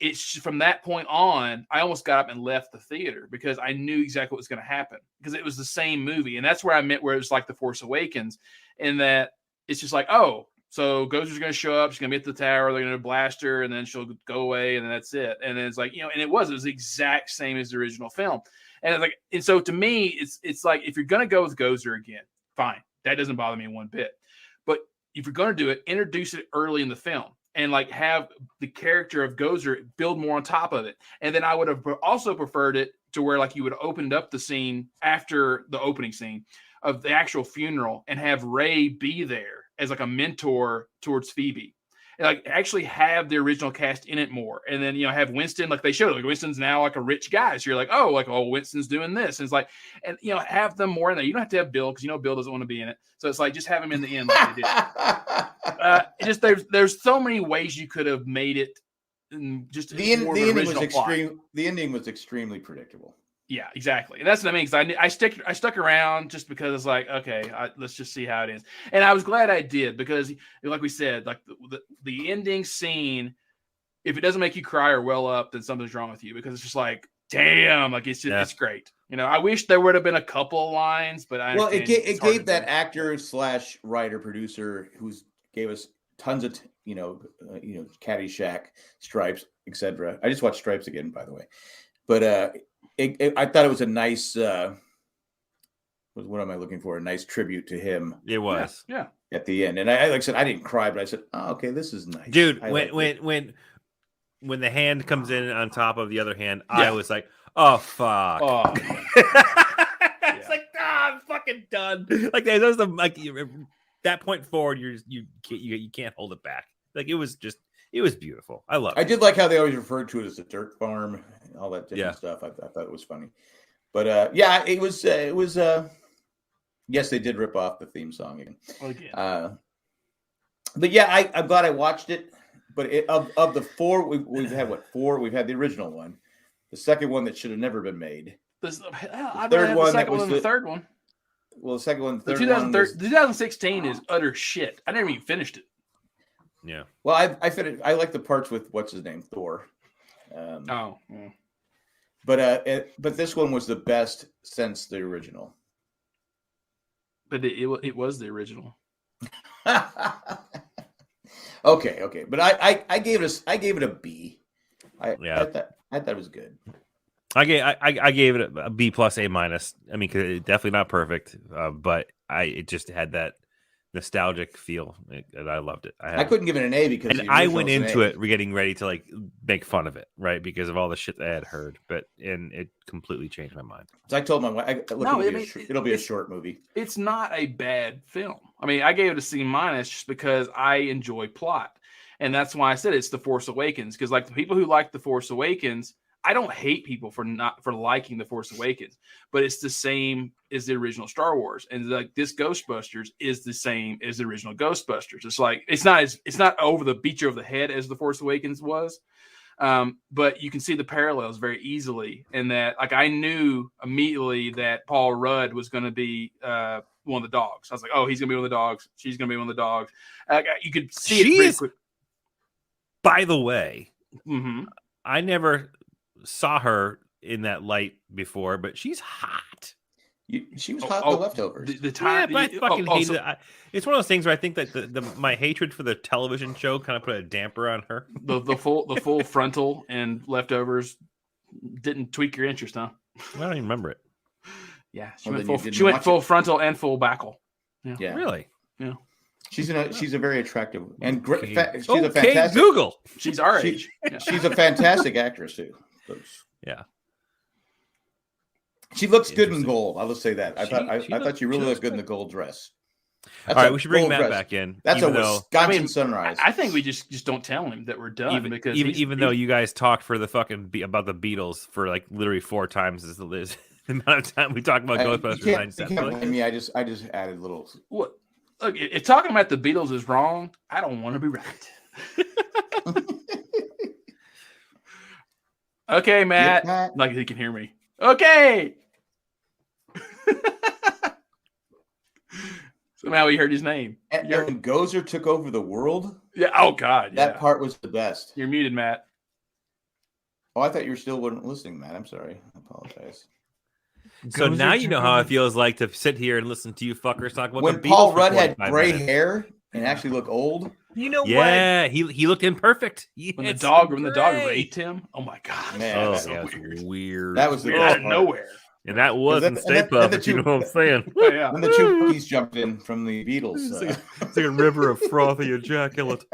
it's from that point on, I almost got up and left the theater because I knew exactly what was going to happen because it was the same movie. And that's where I meant where it was like The Force Awakens, in that it's just like, oh, so Gozer's going to show up. She's going to be at the tower. They're going to blast her, and then she'll go away, and then that's it. And then it's like, and it was the exact same as the original film. And it's like, and so to me, it's like, if you're going to go with Gozer again, fine. That doesn't bother me one bit. But if you're going to do it, introduce it early in the film. And like have the character of Gozer build more on top of it. And then I would have also preferred it to where like you would have opened up the scene after the opening scene of the actual funeral and have Rey be there as like a mentor towards Phoebe. And like actually have the original cast in it more. And then, have Winston, like they showed, like Winston's now like a rich guy. So you're like, oh, Winston's doing this. And it's like, and have them more in there. You don't have to have Bill because Bill doesn't want to be in it. So it's like, just have him in the end like they did. There's so many ways you could have made it. Just the ending was extremely predictable. Yeah, exactly. And that's what I mean. Because I stuck around just because it's like, okay, let's just see how it is. And I was glad I did because, like we said, like the ending scene, if it doesn't make you cry or well up, then something's wrong with you because it's just like, damn, like it's just it's great. I wish there would have been a couple lines, but it gave that actor / writer producer who's gave us tons of Caddyshack, Stripes, etc. I just watched Stripes again, by the way, but I thought it was a nice. What am I looking for? A nice tribute to him. It was, yeah. At the end, and I like I said, I didn't cry, but I said, "Oh, okay, this is nice." Dude, when the hand comes in on top of the other hand, I was like, "Oh fuck!" Oh. It's like, I'm fucking done. Like that was that point forward, you can't hold it back. Like it was beautiful. I love it. I did like how they always referred to it as a dirt farm and all that different stuff. I thought it was funny. But it was yes, they did rip off the theme song again. But yeah, I'm glad I watched it. But of the four, we've had four? We've had the original one, the second one that should have never been made. The third one that was the third one. Well, the second one, the 2016 is utter shit. I never even finished it. Yeah. Well, I finished. I like the parts with what's his name, Thor. But this one was the best since the original. But it was the original. Okay, but I gave it a B. I thought it was good. I gave it a B plus A minus. I mean, it's definitely not perfect, but it just had that nostalgic feel, and I loved it. I couldn't give it an A because I went into it getting ready to like make fun of it, right? Because of all the shit that I had heard, and it completely changed my mind. So I told my wife, it'll be a short movie. It's not a bad film. I mean, I gave it a C minus just because I enjoy plot, and that's why I said it's The Force Awakens. Because like the people who like The Force Awakens, I don't hate people for liking The Force Awakens, but it's the same as the original Star Wars, and like this Ghostbusters is the same as the original Ghostbusters. It's like it's not over the beat you over the head as The Force Awakens was, but you can see the parallels very easily. And that like I knew immediately that Paul Rudd was going to be one of the dogs. I was like, oh, he's going to be one of the dogs. She's going to be one of the dogs. You could see it pretty quick. By the way, I never saw her in that light before, but she's hot. She was hot in The Leftovers. The time, I fucking hated it. It's one of those things where I think that my hatred for the television show kind of put a damper on her. The full frontal and Leftovers didn't tweak your interest, huh? I don't even remember it. Yeah, Well, then you didn't watch full it. frontal and full backle. Yeah. Really? Yeah. She's a very attractive and great. Okay. She's a Okay, fantastic. Google. She's our age. Yeah. She's a fantastic actress too. Yeah. She looks good in Interesting. gold. I'll just say that. I thought she really looked good in the gold dress. All right, we should bring Matt back in. That's even a though, Wisconsin sunrise. I think we just don't tell him that we're done because even though you guys talked for the fucking about the Beatles for like literally 4 times as the amount of time we talked about Ghostbusters. You can't blame me. I just added little. What? Look, if talking about the Beatles is wrong, I don't want to be right. Okay, Matt. Yeah, Matt. Like he can hear me. Okay. Somehow he heard his name. And when Gozer took over the world, Yeah. Oh God. Yeah. that part was the best. You're muted, Matt. Oh, I thought you still weren't listening, Matt. I'm sorry. I apologize. So now you know how it feels like to sit here and listen to you fuckers talk about When the Beatles Paul for Rudd had 45 gray minutes. hair and actually looked old. You know what? Yeah, he looked imperfect. When the It's dog great. raped him. Oh my God. Man, Oh, that's yeah, so it's weird. weird. That was the Weird best out of part. nowhere. And that wasn't Stay and Puft, the if you know two- what I'm saying. Oh, yeah. When the two monkeys jumped in from the Beatles. It's like a river of frothy ejaculate.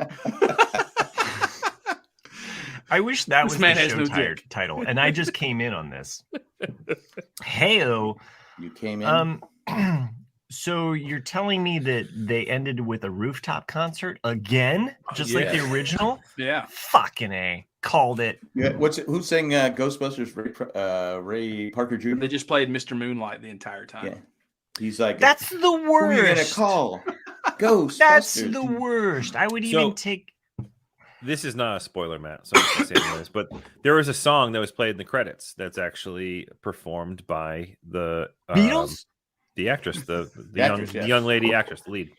I wish that This was man the has show no dick. title, and I just came in on this. Heyo. You came in. So you're telling me that they ended with a rooftop concert again, just like the Yeah. original? Yeah. Fucking A. Called it. Yeah, who's saying Ghostbusters? Ray Parker Jr. They just played Mr. Moonlight the entire time. Yeah, he's like, That's the who are you gonna worst. call? Ghostbusters. That's the worst. I would even take. This is not a spoiler, Matt. So I'm just gonna say this, but there was a song that was played in the credits that's actually performed by the Beatles? the actress, the actress, young, yes. young lady actress, the lead.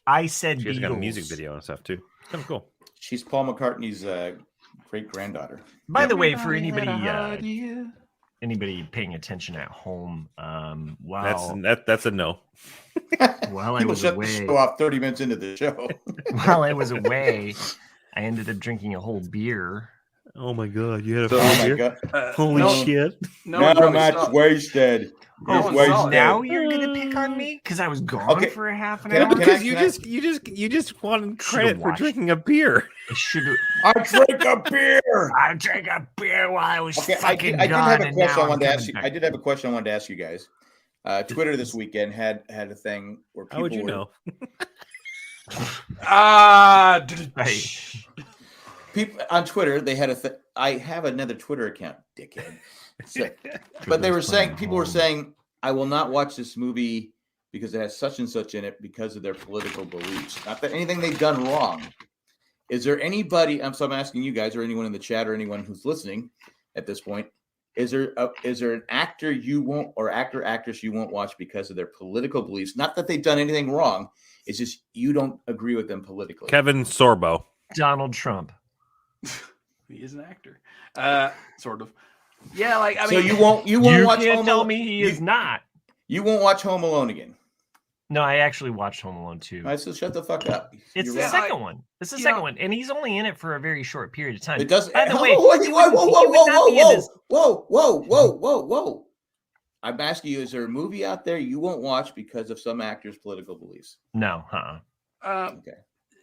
I said She has Beatles. got a music video and stuff too. It's kind of cool. She's Paul McCartney's great granddaughter. By the way, for anybody idea. anybody paying attention at home, while That's a no. while I People was shut the away, show off 30 minutes into the show. while I was away, I ended up drinking a whole beer. Oh my god, you had a Oh full my beer? god! Holy no, shit! No, Now one probably Matt's saw it. wasted. No He's one wasted. saw it. Now you're gonna pick on me because I was gone Okay. for a half an Can I- hour. can I- Because you just wanted credit for watched. drinking a beer. I should have. I drank a beer. I drank a beer while I was Okay, fucking I did gone, have a and question now I wanted to I'm ask you. coming I back. did have a question I wanted to ask you guys. Twitter this weekend had a thing where people How would you were, know? Right. people on Twitter. They had a thing. I have another Twitter account, dickhead. So, but they were saying people were saying, I will not watch this movie because it has such and such in it because of their political beliefs. Not that anything they've done wrong. Is there anybody? I'm asking you guys, or anyone in the chat, or anyone who's listening at this point. Is there an actor you won't, or actress you won't watch because of their political beliefs? Not that they've done anything wrong. It's just you don't agree with them politically. Kevin Sorbo. Donald Trump. He is an actor. Sort of. Yeah, like I So mean, you won't You watch can't Home tell Alone. me he is not. You won't watch Home Alone again. No, I actually watched Home Alone 2. All right, so shut the fuck up. It's You're the right. second one. It's the second one, and he's only in it for a very short period of time. It doesn't. By the Whoa, way, whoa, he whoa, would- whoa, he whoa, would whoa, not be in whoa, this- whoa. I'm asking you: is there a movie out there you won't watch because of some actor's political beliefs? No, Okay.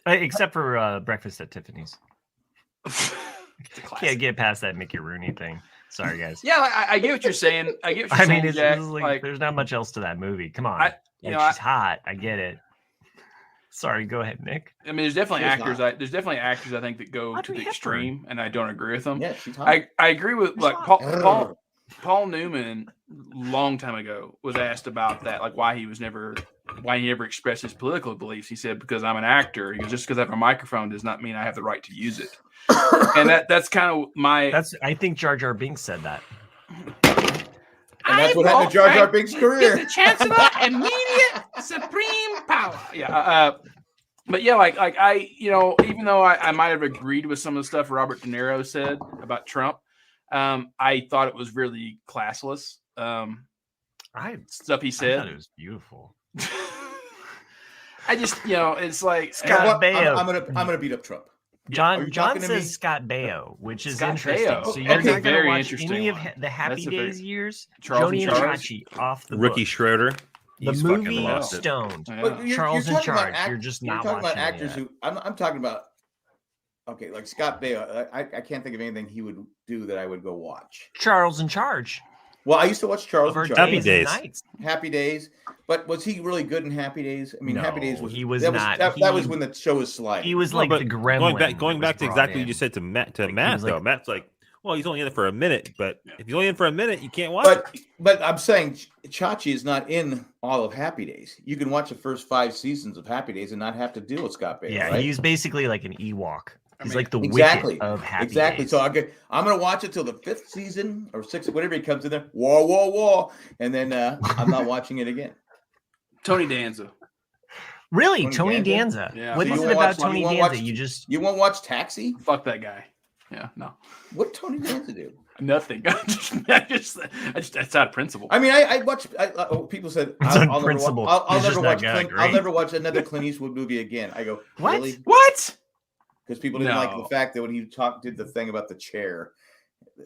except for Breakfast at Tiffany's. it's a Can't classic. get past that Mickey Rooney thing. Sorry, guys. Yeah, like, I get what you're saying. I get what you're I saying, mean, it's Jack. like, Like, there's not much else to that movie. Come on. I- you Like, know, she's hot. I get it. Sorry, go ahead, Nick. I mean, there's definitely She's actors. hot. There's definitely actors I think that go Audrey to the Hepburn. extreme, and I don't agree with them. Yeah, she's hot. I agree with She's like hot. Paul Newman long time ago was asked about that, like why he never expressed his political beliefs. He said, because I'm an actor. He goes, just because I have a microphone does not mean I have the right to use it. And that's kind of my. I think Jar Jar Binks said that. And that's what happened to Jar Jar Binks' career. The chancellor, immediate supreme power. Yeah. But yeah, like I, even though I might have agreed with some of the stuff Robert De Niro said about Trump, I thought it was really classless. Stuff he I said. thought it was beautiful. I just, it's like Scott You know what? Baio. I'm gonna beat up Trump. John you John talking to me? says Scott Baio, which is Scott interesting. Baio. So Okay, you're not going to very watch interesting any of one. the Happy That's a very- Days years. Charles Joni and and Charles? Chachi off the Ricky books. Schroeder. The He's fucking movie lost it. Stoned. Yeah. But Charles in talking about Charge. You're just you're not talking about watching any of actors that. who I'm talking about. Okay, like Scott Baio. I can't think of anything he would do that I would go watch. Charles in Charge. Well, I used to watch Charles Of our and Happy Charlie, days and Days. nights. Happy Days, but was he really good in Happy Days? I mean, Happy Days No, was he was that not. that was he- when the show was sliding. He was No, like but the gremlin. Going back to exactly what you said to Matt. Like, he Matt was though, like- Matt's like, well, he's only in it for a minute, but if he's only in for a minute, you can't watch it. But I'm saying Chachi is not in all of Happy Days. You can watch the first 5 seasons of Happy Days and not have to deal with Scott Baio. Yeah, right? he's basically like an Ewok. He's mean, like the exactly Wicket of Happy exactly. Days. So I'm gonna watch it till the 5th season or 6th, whatever he comes in there. Whoa, and then I'm not watching it again. Tony Danza. Really, Tony Tony Danza? Danza? Yeah. What So is you it won't about watch- Tony you won't Danza? watch- You just You won't watch Taxi? Fuck that guy. Yeah, no, What Tony Danza do? nothing. That's out of principle. I mean, I watch. People said It's I'll on never principle. I'll He's never just watch. not that I'll great. never watch another Clint Eastwood movie again. I go, What? really? What? Because people didn't like No. the fact that when he did the thing about the chair.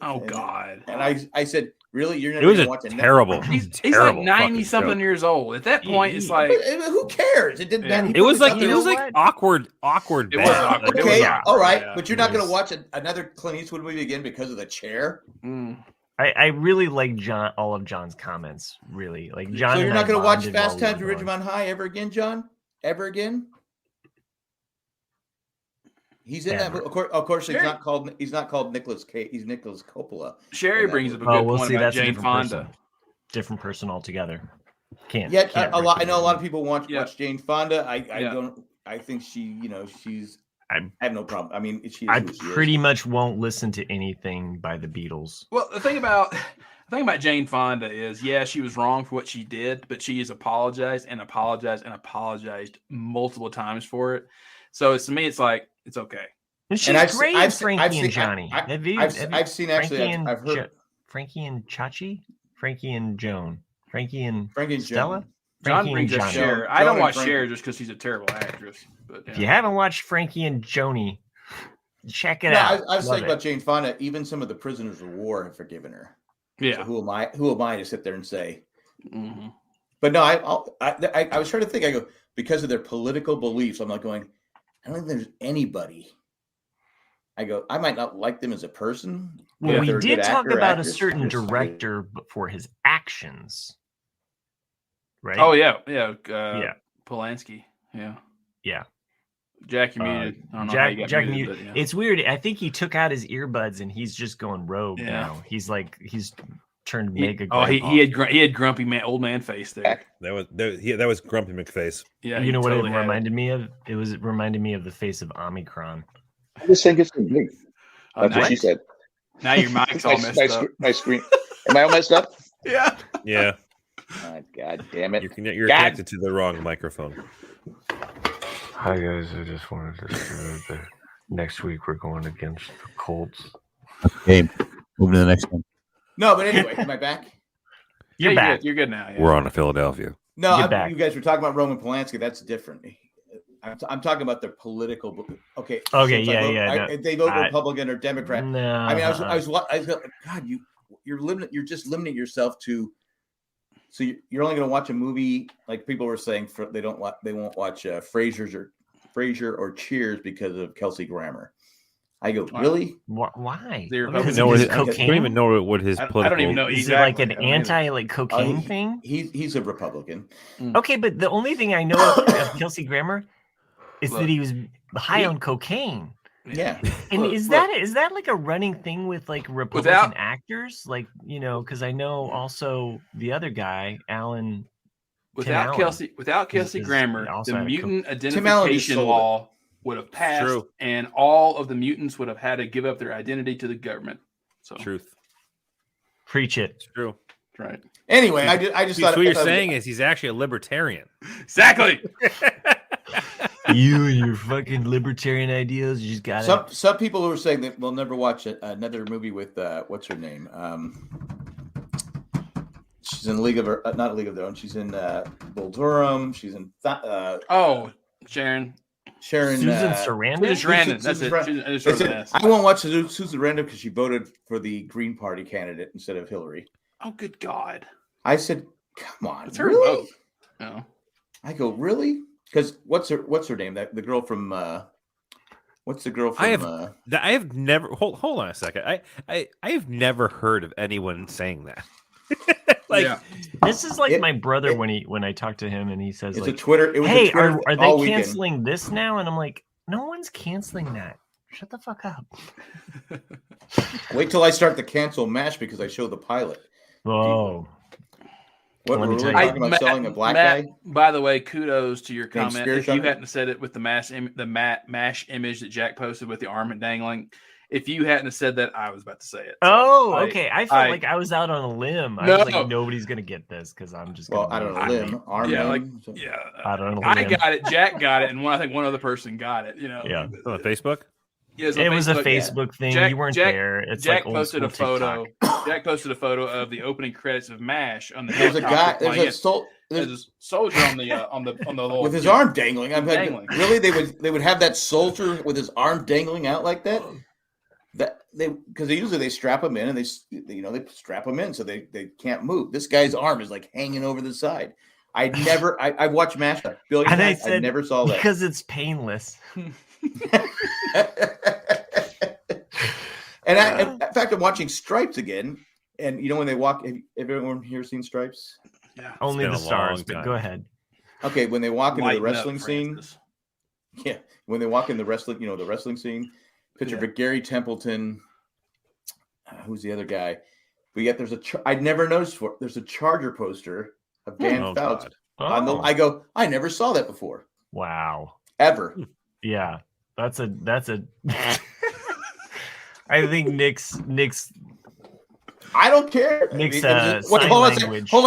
Oh And- God. And I said, really? You're It never was going a to watch another? terrible, He's like terrible 90 fucking something show. years old. At that point, it's like But, who cares? It didn't. Yeah. Man, he It was put like it You it was know like what? awkward It was bad. awkward. Like, Okay, Yeah. all right, Yeah. but you're not It going to was- watch another Clint Eastwood movie again because of the chair. I really like all of John's comments. Really, like John. So you're and not I going to watch bonded Fast while Times we at were going. Ridgemont High ever again, John? Ever again? He's in Ever. that. Of course, he's Sure. not called. He's not called Nicholas Cage. He's Nicholas Coppola. Sherry brings up a good Oh, we'll point see. about That's a Jane different Fonda. person. Different person altogether. Can't. Yet can't a lot. I know a lot of recommend. people watch Jane Fonda. I Yeah. don't. I think she's. I have no problem. I mean, she is I who she is. pretty much won't listen to anything by the Beatles. Well, the thing about Jane Fonda is, yeah, she was wrong for what she did, but she has apologized and apologized and apologized multiple times for it. So to me, it's like it's okay. And she's I've great seen- in I've seen- Frankie I've seen- and Johnny. I- Have you? I've seen actually. Frankie and I've heard Frankie and Chachi, Frankie and Joan, Frankie and Frankie and Stella. Joan. John Frankie brings and up Johnny. Cher. I Joan don't and watch Frankie. Cher just because she's a terrible actress. But If you haven't watched Frankie and Joni, check it No, out. I was Love saying it. about Jane Fonda. Even some of the prisoners of war have forgiven her. yeah, So who am I? Who am I to sit there and say? Mhm. But no, I was trying to think. I go because of their political beliefs. I'm not going. I don't think there's anybody. I go. I might not like them as a person. but Well, if we they're a did good talk actor or about a actress, certain yes, I do. director for his actions, right? Oh yeah. Yeah. Polanski. Yeah. Yeah. Jack, you muted. I don't know how you got Jack muted, muted. but, yeah. It's weird. I think he took out his earbuds and he's just going rogue Yeah. now. He's turned mega. He had grumpy old man face there. That was Grumpy McFace. Yeah, You he know what totally it had reminded me of? It reminded me of the face of Omicron. I just think it's so big. Oh, That's now, what she said. now your mic's all messed up. My screen. Am I all messed up? Yeah. Yeah, Oh, God damn it. you're God. connected to the wrong microphone. Hi guys, I just wanted to say that next week we're going against the Colts. Okay, moving to the next one. No, but anyway, am I back? You're Yeah, back. You're good now. Yeah. We're on to Philadelphia. No, Get back. you guys were talking about Roman Polanski. That's different. I'm talking about their political. Okay. Okay, so if I yeah, vote- yeah, if they vote I- Republican or Democrat. No, I mean, I was God, you're just limiting yourself to. So you're only going to watch a movie like people were saying. They won't watch Frasier or Cheers because of Kelsey Grammer. I go, Wow. really? Why? They're I don't Because even know of what his I don't cocaine? even know what his I political. don't even know. Is it like an Exactly. I don't either. anti-cocaine thing? He's a Republican. Okay, but the only thing I know of Kelsey Grammer is Look, that he was high he- on cocaine. Yeah. And Look, is look. that like a running thing with like Republican Without- actors? Like, because I know also the other guy, Alan. Without Allen Kelsey is Grammer, also the had a mutant Allen just identification sold it. law would have passed, True. and all of the mutants would have had to give up their identity to the government. So Truth. Preach it. It's true. right. Anyway, I just So thought what you're I thought- saying is he's actually a libertarian. Exactly. You and your fucking libertarian ideas, you just got some people who are saying that we'll never watch another movie with what's her name? She's in League of Her, not League of Their Own. She's in Bull Durham. She's in Oh, Sharon. Sharon Susan Sarandon. Susan Sarandon. That's Susan it. Sarandon. Susan They said, Sarandon. I won't watch Susan Sarandon because she voted for the Green Party candidate instead of Hillary. Oh, good God. I said, come on, It's her really? vote. No. I go, really? Because what's her name? The girl from what's the girl from? I have never hold on a second. I have never heard of anyone saying that. Yeah. This is like my brother when I talk to him and he says it's like, a Twitter. It was "Hey, a Twitter are all they weekend. canceling this now?" And I'm like, "No one's canceling that. Shut the fuck up." Wait till I start the cancel mash because I show the pilot. Oh, What Let we're me really tell you. talking about selling a black Matt, guy? by the way, kudos to your Named comment. Spear If you Chucker? hadn't said it with the mash image that Jack posted with the arm dangling, if you hadn't have said that, I was about to say it. So, okay. I felt like I was out on a limb. I was like, nobody's gonna get this because I'm just. Well, I don't know. Limb, arm, yeah, limb. yeah. I don't know. I got it. Jack got it, and I think one other person got it. You know. Yeah. On Facebook. Yeah, It was a Facebook thing. Jack- you weren't Jack- there. It's Jack like old posted a school photo. TikTok. Jack posted a photo of the opening credits of MASH on the. There's a guy. There's There's a soldier on the little with his arm dangling. I'm like, Dangling. really? They would have that soldier with his arm dangling out like that? That because usually they strap him in and they strap him in so they can't move. This guy's arm is like hanging over the side. I watched MASH a billion And times. I never saw that because it's painless. And in fact, I'm watching Stripes again. And you know when they walk, have everyone here seen Stripes? Yeah. Only been the a stars. long But time. go ahead. Okay, when they walk into the Lighten up, wrestling scene, Francis. yeah, when they walk in the wrestling, the wrestling scene. Picture of Gary Templeton. Who's the other guy? But yet there's I'd never noticed for there's a Charger poster of Dan Fouts on the. I go, I never saw that before. Wow. Ever. Yeah, that's a. I think Nick's. I don't care. Nick's sign hold on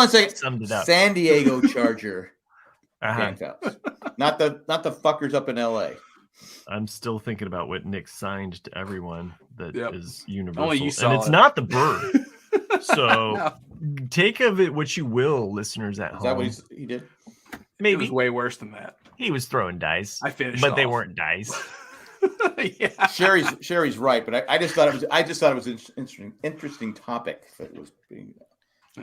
a second. Summed it up. San Diego Charger. Uh-huh. Dan Fouts. Not the fuckers up in LA. I'm still thinking about what Nick signed to everyone that is universal. Only you saw and it's it. not the bird. So No. take of it what you will, listeners at home. Is that what he did? It Maybe was way worse than that. he was throwing dice. I finished, but they off. weren't dice. Yeah. Sherry's right, but I just thought it was an interesting topic that was being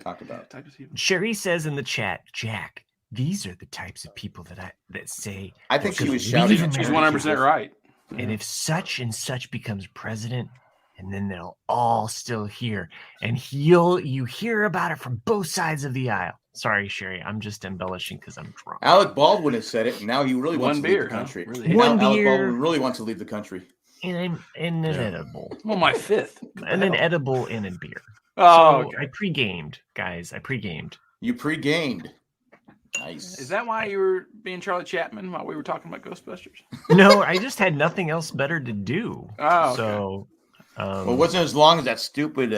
talked about. Sherry says in the chat, Jack, these are the types of people that say. I think she was Leave shouting. America. She's 100% right. And if such and such becomes president, and then they'll all still hear, and you hear about it from both sides of the aisle. Sorry, Sherry, I'm just embellishing because I'm drunk. Alec Baldwin has said it, and now he really wants to leave the huh? country. Really? And One now Alec beer. Baldwin really wants to leave the country. And an edible. Well, my fifth. And an edible and a beer. Oh, So okay. I pre-gamed, guys. I pre-gamed. You pre-gamed. Nice. Is that why you were being Charlie Chapman while we were talking about Ghostbusters? No, I just had nothing else better to do. Oh, okay. So, Well, it wasn't as long as that stupid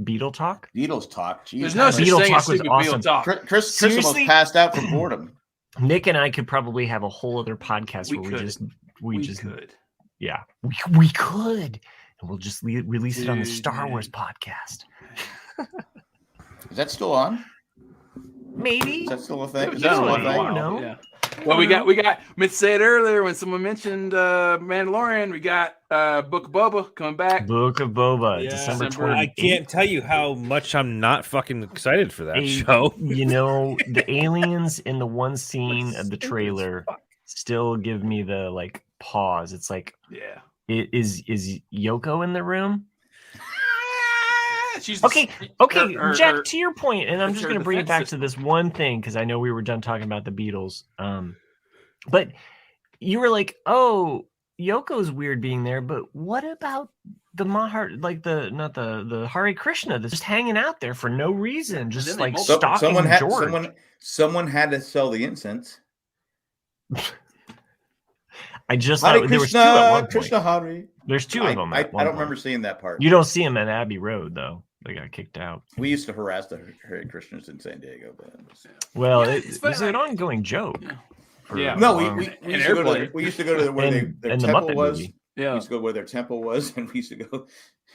Beetle talk. Beatles talk. Jeez, There's no such Beetle thing talk as was stupid awesome. Beetle talk. Chris Seriously? almost passed out from boredom. Nick and I could probably have a whole other podcast We where could. we We just could. yeah we could, and we'll just release it on the Star Wars podcast. Is that still on? Maybe. Is that still a thing? It Is was that done still a a I while. don't thing? know. Yeah. Well, we got. Mitch said earlier when someone mentioned Mandalorian, we got Book of Boba coming back. Book of Boba, Yeah. December December. 28th. I can't tell you how much I'm not fucking excited for that Hey, show. You know, the aliens in the one scene of the trailer still give me the like pause. It's like, Yeah. is Yoko in the room? She's Okay, her- Jack, to your point, and I'm it's just her going to bring it defense back system. to this one thing because I know we were done talking about the Beatles. But you were like, "Oh, Yoko's weird being there," but what about the like the Hare Krishna that's just hanging out there for no reason, just then they like multiply. stalking George? Someone had to sell the incense. I just Hare thought there was two at one point. Krishna Hare. There's two of them. I At one don't point. remember seeing that part. You don't see them at Abbey Road though. They got kicked out. We used to harass the Hare Krishnas in San Diego, but Well, Yeah, it it's was funny, an ongoing joke. Yeah. for Yeah. a no, long- we And used to go to Airplane. we used to go to where their and the temple Muppet was. movie. We Yeah. used to go where their temple was, and we used to go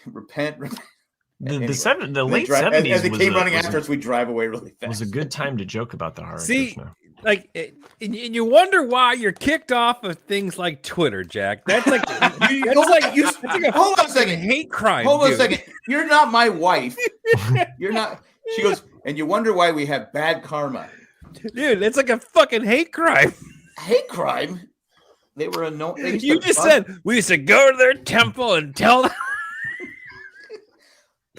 repent. The And late drive- as 70s they was came a- running was a- after us, we drive away really fast. was a good time to joke about the Hare See, Krishna. like, and you wonder why you're kicked off of things like Twitter, Jack. That's like, that's like a Hold on a fucking second. hate crime. Hold on a dude. second. You're not my wife. You're not. She goes, and you wonder why we have bad karma. Dude, it's like a fucking hate crime. Hate crime? They were annoying. You just said we used to go to their temple and tell them.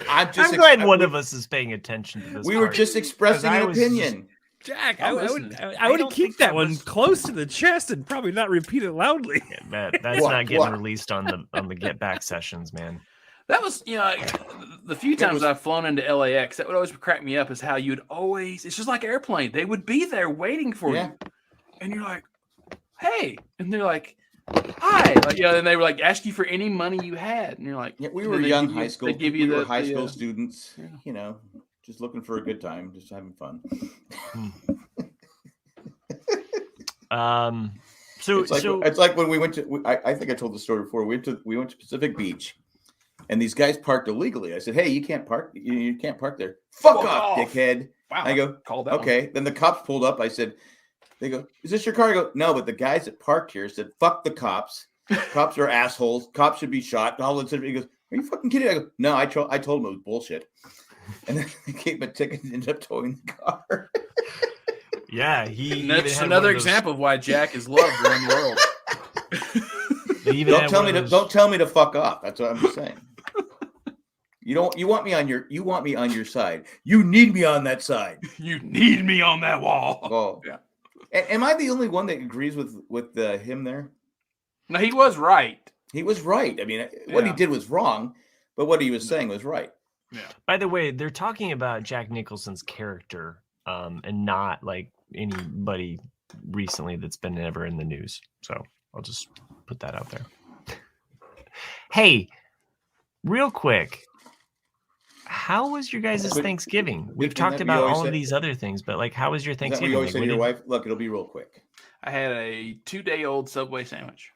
I'm glad one of us is paying attention to this. We were part, just expressing 'cause I an was opinion. Jack, I'm I listening. would don't keep think that that one was- close to the chest and probably not repeat it loudly. Yeah, that's What? not getting What? released on the Get Back sessions, man. That was, the few times I've flown into LAX, that would always crack me up is how you'd always, it's just like airplane. They would be there waiting for Yeah. you. And you're like, hey. And they're like, hi. Like, and they were like, ask you for any money you had. And you're like, Yeah, we and were then they young give you- high school. They give you we were the high school the, students. yeah. You know, just looking for a good time, just having fun. So It's like when we went to. I think I told the story before. We went to Pacific Beach, and these guys parked illegally. I said, "Hey, you can't park. You can't park there. Fuck off, dickhead." Wow. I go, called that okay. Then the cops pulled up. I said, "They go, is this your car?" I go, "No," but the guys that parked here said, "Fuck the cops. Cops are assholes. Cops should be shot." And all that stuff. He goes, "Are you fucking kidding?" I go, "No, I told him it was bullshit." And then they gave him a ticket and ended up towing the car. yeah, he. And that's even had another one of those- example of why Jack is loved around the world. they even Don't had tell one me of to those- don't tell me to fuck off. That's what I'm just saying. You want me on your side. You need me on that side. You need me on that wall. Oh Yeah. Am I the only one that agrees with him there? No, he was right. He was right. I mean, what he Yeah. did was wrong, but what he was saying was right. Yeah. By the way, they're talking about Jack Nicholson's character, and not like anybody recently that's been ever in the news. So I'll just put that out there. Hey, real quick, how was your guys' Quick- Thanksgiving? We've thing talked that we about always all of say- these other things, but like, how was your Is that what Thanksgiving? you always Like, say what to your did- wife? Look, it'll be real quick. I had a 2-day-old Subway sandwich.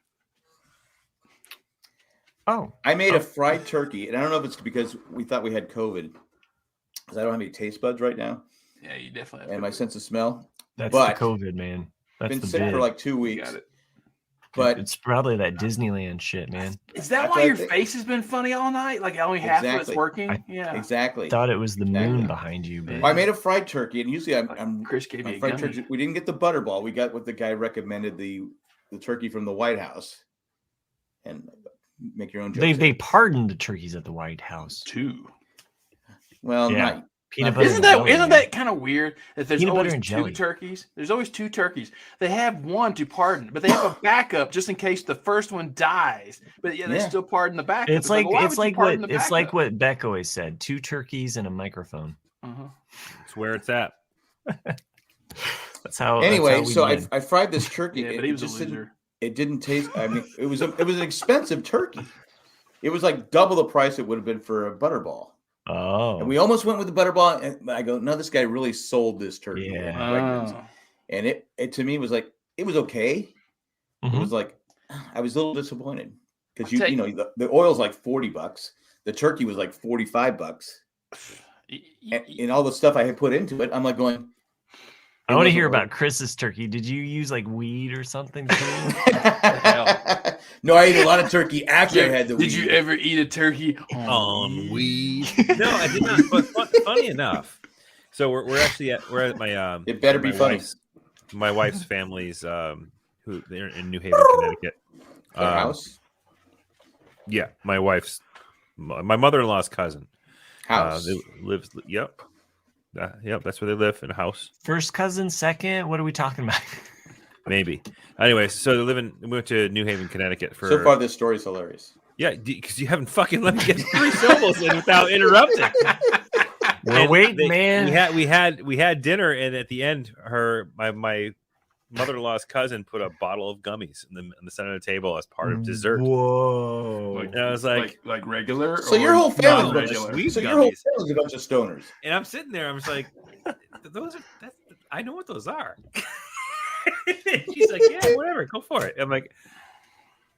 Oh, I made a fried turkey, and I don't know if it's because we thought we had COVID, because I don't have any taste buds right now, Yeah, you definitely have and to my put- sense of smell. that's But- the COVID, man. That's Been the sick bid. for like 2 You weeks, got it. but It's probably that Disneyland shit, man. Is that That's why what I your think. face has been funny all night? Like only half of it's Exactly. working? Yeah. exactly. Thought it was the moon Exactly. behind you, but Well, I made a fried turkey, and usually I'm Chris gave my me a fried gummy. turkey. We didn't get the butterball. We got what the guy recommended, the turkey from the White House, and make your own jokes. they pardoned the turkeys at the White House. 2. well, Yeah. not Peanut butter. Isn't and that jelly, man. kind of weird that there's Peanut butter always and 2 jelly. turkeys? There's always 2 turkeys. They have one to pardon, but they have a backup just in case the first one dies. But yeah, they Yeah. still pardon the backup. It's like why would it's you like pardon what the it's like backup? what Beck always said: 2 turkeys and a microphone. Uh-huh. That's where it's at. That's how. anyway. that's how So we win. I fried this turkey. Yeah, It- but he it was a just didn't- loser. It didn't taste. I mean, it was an expensive turkey. It was like double the price it would have been for a butterball. Oh, And we almost went with the butterball. And I go, no, this guy really sold this turkey. Yeah. Like, Oh. and it to me was like, it was okay. It Mhm. was like, I was a little disappointed because I'll tell you know the oil's like $40. The turkey was like $45. And all the stuff I had put into it, I'm like going. I it want to wasn't hear worth about Chris's turkey. Did you use like weed or something too? it. No, I ate a lot of turkey after I had the Did you weed. ever eat a turkey On weed. No, I did not. But funny enough, so we're at my It better be my funny. my wife's family's who they're in New Haven, Connecticut. Their house. Yeah, my wife's my mother-in-law's cousin. House. They lives. Yep. Yep, that's where they live in a house. First cousin, second. What are we talking about? Maybe. Anyway, so we went to New Haven, Connecticut for. So far, this story is hilarious. Yeah, because you haven't fucking let me get 3 syllables in without interrupting. We're And waiting, man. We had dinner, and at the end, my mother-in-law's cousin put a bottle of gummies in the center of the table as part of dessert. Whoa. Like, And I was like, regular? So or your whole family's a bunch non-regular? of, Weed so your whole gummies. family's a bunch of stoners. and I'm sitting there, I'm just like, those are. I know what those are. She's like, yeah, whatever, go for it. I'm like,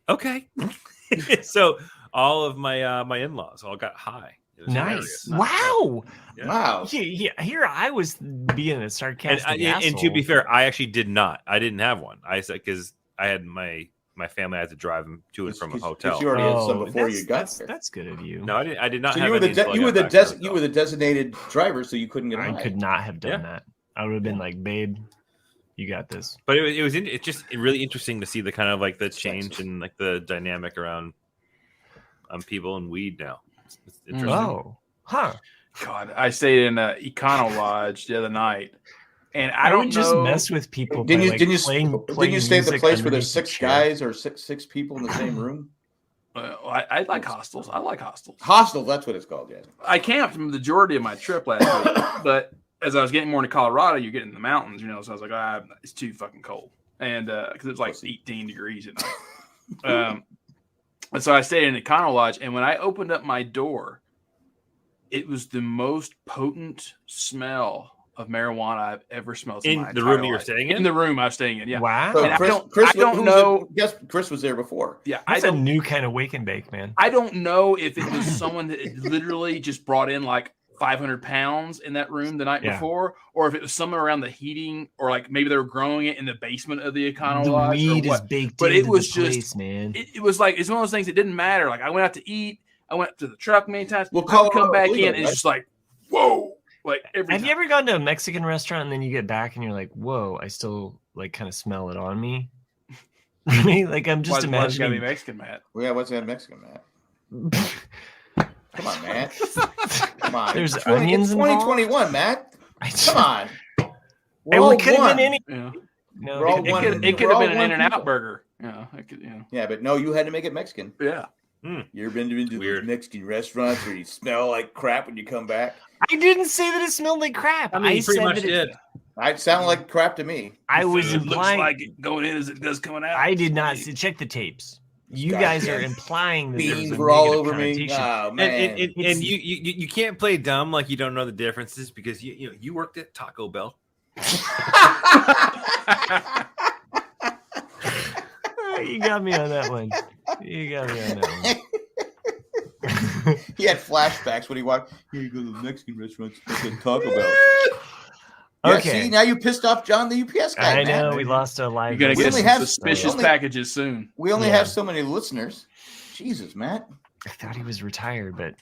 okay. So all of my my in-laws all got high, It was hilarious. Nice. Wow. Yeah. Wow. Yeah, here I was being a sarcastic And to be asshole. fair, I actually did not. I didn't have one. I said because I had my family. I had to drive them to and from a hotel. You already had some before you got there. That's good of you. No, I did not. So have you were any the until I you were got the back to you were the designated driver, so you couldn't get I on. could not have done Yeah. that. I would have been like, babe, you got this. But it's just really interesting to see the kind of like the change and like the dynamic around people and weed now. It's interesting. Oh, huh. God, I stayed in a Econo Lodge the other night, and I I don't would just know. mess with people. Didn't by, you like, didn't you playing stay at the music place where underneath there's the 6 chair? guys or six people in the same room? I like hostels. I like hostels. Hostel, that's what it's called. Yeah. I camped the majority of my trip last week, but as I was getting more into Colorado, you're getting in the mountains, so I was like, it's too fucking cold, and because it's like 18 degrees at night. And so I stayed in a Econo Lodge, and when I opened up my door, it was the most potent smell of marijuana I've ever smelled In my the entire room you're life. staying in in? the room I was staying in. Yeah, Wow. So And I Chris, don't- Chris, I don't who was know- it? Yes, Chris was there before. yeah. That's I a don't. new kind of wake and bake, man. I don't know if it was someone that had literally just brought in like 500 pounds in that room the night Yeah. before, or if it was someone around the heating, or like maybe they were growing it in the basement of the Econo The Lodge. or weed is what. baked But into it was the place, just- man. It was like it's one of those things that didn't matter. Like I went out to eat, I went to the truck many times. Well, I would come Colorado back legal, in, and it's right? just like, whoa! Like every Have time. you ever gone to a Mexican restaurant and then you get back and you're like, whoa, I still like kind of smell it on me? Right? Like I'm just Why's it gotta be imagining. Mexican, Matt? Well, yeah, what's that Mexican, Matt? Come on, Matt. Come on. There's It's onions involved? 2021, Matt. I Come on. It All could have one. been any. Yeah. No, We're all It one- could we're have all been an one In-N-Out people. burger. It could, Yeah, but no, you had to make it Mexican. yeah. You ever been to those Weird. Mexican restaurants where you smell like crap when you come back? I didn't say that it smelled like crap. I mean, you pretty said much that it- did. It sounded like crap to me. I was It looks implying. like it going in as it does coming out. I did not see, check the tapes. You God guys damn. are implying that there was Beans a were all negative over me. connotation. Oh, man. And you can't play dumb like you don't know the differences because you worked at Taco Bell. You got me on that one. You got me on that one. He had flashbacks when he walked. Here you go to the Mexican restaurants and Taco Bell. Yeah, Okay. see, now you pissed off John, the UPS guy. I know man. we lost a live. You're gonna We get only some have- suspicious only- packages soon. We only Yeah. have so many listeners. Jesus, Matt. I thought he was retired, but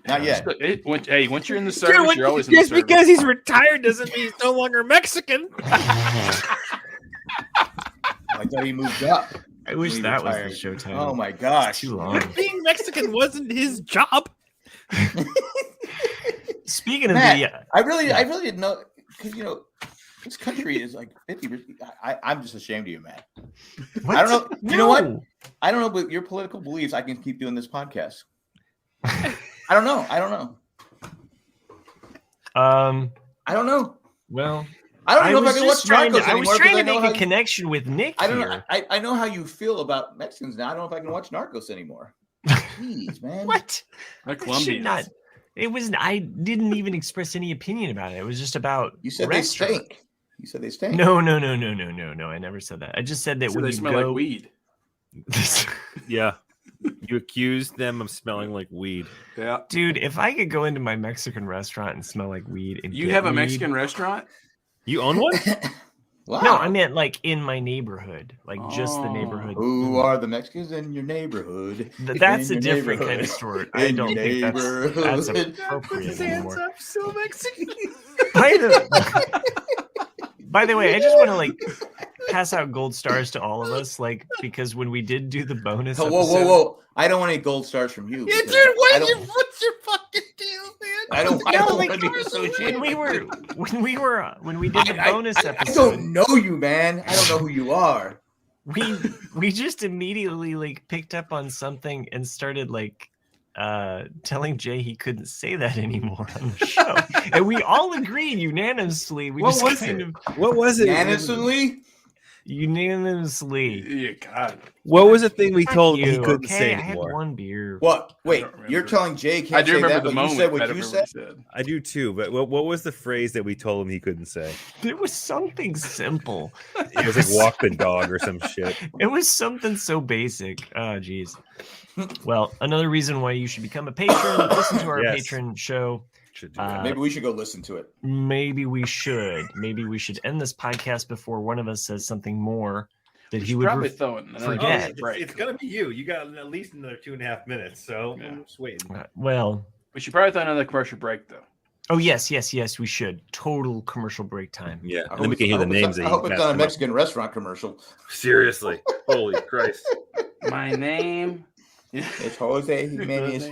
Not yet. Once you're in the service, you're always in the just service. because he's retired doesn't mean he's no longer Mexican. I thought he moved up. I wish He that retired. was the show title. Oh my gosh. Too long. Being Mexican wasn't his job. Speaking of Matt, the, I really didn't know because this country is like 50%. I'm just ashamed of you, Matt. what? I don't know. You know what? No. I don't know, but your political beliefs, I can keep doing this podcast. I don't know. I don't know. Well, I don't I know if I was can watch just trying Narcos to, I was anymore. trying to because I know make a how connection with Nick I don't here. know. I know how you feel about Mexicans now. I don't know if I can watch Narcos anymore. Jeez, man. What? They're That should Colombians. not. It was. I didn't even express any opinion about it. It was just about. You said restaurant. they stink. You said they stink. No. I never said that. I just said that So when they you smell go. like weed. Yeah. You accused them of smelling like weed. Yeah. Dude, if I could go into my Mexican restaurant and smell like weed, and You get have a weed- Mexican restaurant? You own one? Wow. No, I meant like in my neighborhood, like just the Oh. neighborhood. Who are the Mexicans in your neighborhood? That's In a your different kind of neighborhood. story. I In don't your think that's neighborhood. appropriate anymore. so Mexican. By the way, I just want to like pass out gold stars to all of us, like because when we did do the bonus, Oh, whoa, episode, whoa! I don't want any gold stars from you. Yeah, because dude, I don't- what's your fucking deal, man? I don't No, want like, to be associated. when we did the bonus I episode, don't know you, man. I don't know who you are. we just immediately like picked up on something and started like telling Jay he couldn't say that anymore on the show, and we all agreed unanimously. We What just was kind it? of What was it? Unanimously? Unanimously. Yeah, God. What was the thing we Fuck told him he you, couldn't okay? say I had anymore? one beer. What? Wait, don't remember. you're telling Jay I can't do say remember that, the but moment. you said I what don't you remember said? what he said. I do too, but what was the phrase that we told him he couldn't say? It was something simple. It was like walk the dog or some shit. It was something so basic. Oh, geez. Well, another reason why you should become a patron, listen to our Yes. patron show. Should do that. Maybe we should go listen to it. Maybe we should. Maybe we should end this podcast before one of us says something more that We he should would probably throw in another forget. break. gonna be you. You got at least another 2.5 minutes, so Yeah. I'm just waiting. Well, We should probably throw another commercial break though. oh, yes, we should. Total commercial break time. Yeah, I and then we hope can hear the it's- names. I that hope he it's passed on a them up. Mexican restaurant commercial. Seriously, holy Christ! My name. It's Jose Jimenez.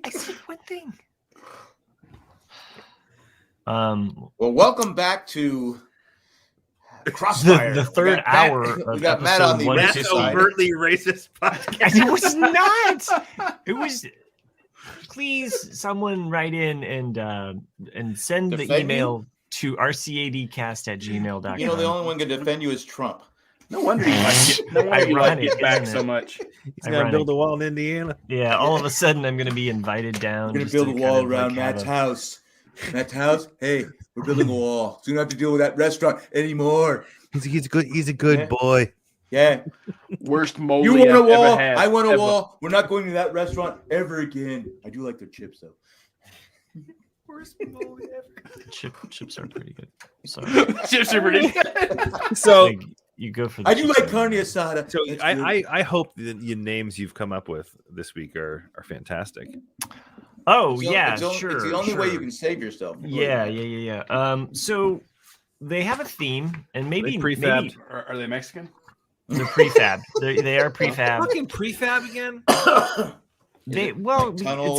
I said one thing. Well, welcome back to Crossfire. The We third got Matt- hour We of got Matt on the episode That's racist side. overtly racist podcast. It was not. It was. Please, someone write in and send the Defend email to rcadcast@gmail.com. You know, the only one can defend you is Trump. No wonder you like it. No wonder you like Ironic, it back isn't so it? much. He's gonna Ironic. build a wall in Indiana. Yeah, all of a sudden I'm going to be invited down. We're gonna just build to a kind wall of, like, around have Matt's a- house. Matt's house. Hey, we're building a wall, so you don't have to deal with that restaurant anymore. He's good. He's a good Yeah. boy. Yeah, Worst mold you want a I've wall? ever had. I want a ever. wall. We're not going to that restaurant ever again. I do like their chips though. Chips are pretty good. So Chips are pretty good. So, like, you go for. The I do chips like are- carne asada. so That's I hope the names you've come up with this week are fantastic. Oh It's the- yeah, it's the only- sure. It's the only way sure. you can save yourself. Yeah. So they have a theme, and maybe prefabbed? maybe Are they Mexican? they're prefab. They are prefab. Fucking prefab again. Tunnels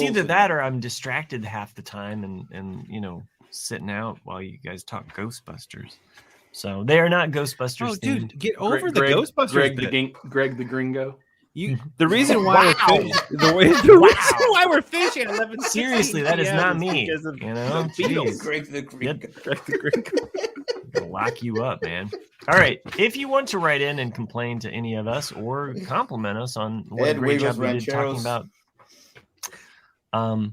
It's either and- that or I'm distracted half the time and sitting out while you guys talk Ghostbusters. So they are not Ghostbusters. Oh, themed. dude, get over Greg, the Ghostbusters. Greg bit. Greg the Gringo. The reason why Wow. we're the Wow. reason why we're finishing at 11. Seriously, that is not me. Because of You know, the Beatles. Jeez. Greg the Greek. Greg the Gringo. Gonna lock you up, man. All right. If you want to write in and complain to any of us or compliment us on what a Ed great Huevos job we did talking Rancheros. about.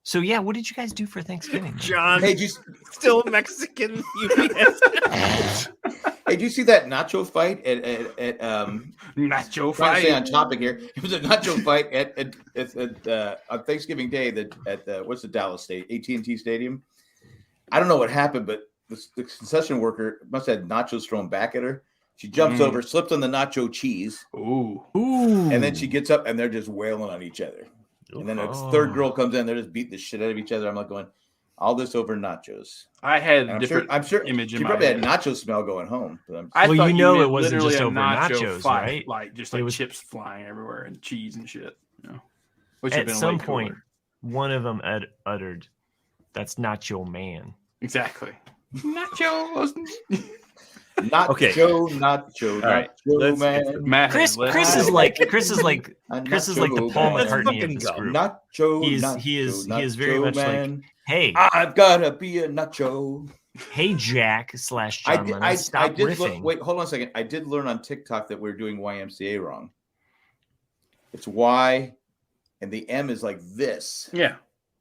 So yeah, what did you guys do for Thanksgiving? John, Hey, did you, still Mexican. UPS. hey, did you see that nacho fight at Nacho trying to stay on fight. topic here? It was a nacho fight at on Thanksgiving Day at the what's the Dallas state AT&T Stadium. I don't know what happened, but the concession worker must have had nachos thrown back at her. She jumps over, slips on the nacho cheese, Ooh. Ooh. and then she gets up and they're just wailing on each other. And then a third girl comes in, they're just beating the shit out of each other. I'm like going, all this over nachos. I had And a I'm different sure image she in my probably head. had nacho smell going home. But I Well, thought you know meant it wasn't literally just a over nacho nachos, fight, right? Like just It like was- chips flying everywhere and cheese and shit. You know, which had At been some way cooler. point, one of them uttered, "That's not your man." Exactly. Nachos. Nacho, All right, nacho, let's- man. Matt Chris has is like Chris is like the Nacho Paul man. McCartney of this go. group. Nacho, He is very nacho much like, man. Hey, I've gotta be a nacho. hey, Jack / John I Lennon, stop did riffing. wait, hold on a second. I did learn on TikTok that we're doing YMCA wrong. It's Y, and the M is like this, Yeah.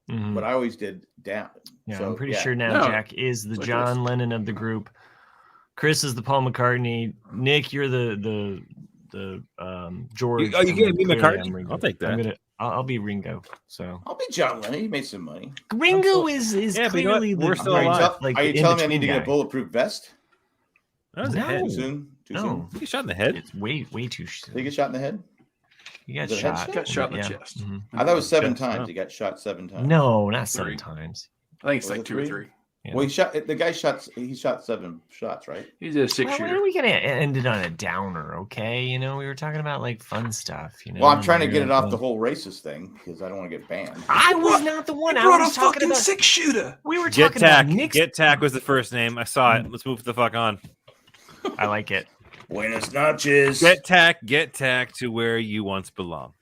Mhm. but I always did down. Yeah, So, I'm pretty yeah. sure now No, Jack is the it's like John this. Lennon of the group. Chris is the Paul McCartney. Nick, you're the George. Oh, you and gave me clearly McCartney? I'm Ringo. I'll take that. I'll be Ringo. So I'll be John Lennon. He made some money. Ringo is Yeah, but you know what? clearly We're the still right, alive. like, Are you the telling me I need in-between to get a guy. bulletproof vest? That was a No. head. Too soon? Too No, soon? You get shot in the head. it's way too. Did he get shot in the head? You got Was it a shot. headshot? Got shot in the Yeah. chest. Mhm. I thought it was 7 Chest, times. no. He got shot 7 times. No, not 7 Three. times. I think it's Was like it 2 or 3? 3. Yeah. Well, he shot 7 shots, right? He's a 6 Well, when are shooter. we gonna end it on a downer? Okay, we were talking about like fun stuff. Well, I'm and trying to we're get it like, off the whole racist thing because I don't want to get banned. I was not the one. I was talking about. 6 shooter. We were Get talking about Tack. Nick's. Get Tack was the first name. I saw it. Let's move the fuck on. I like it. Buenas noches. Get Tack to where you once belonged.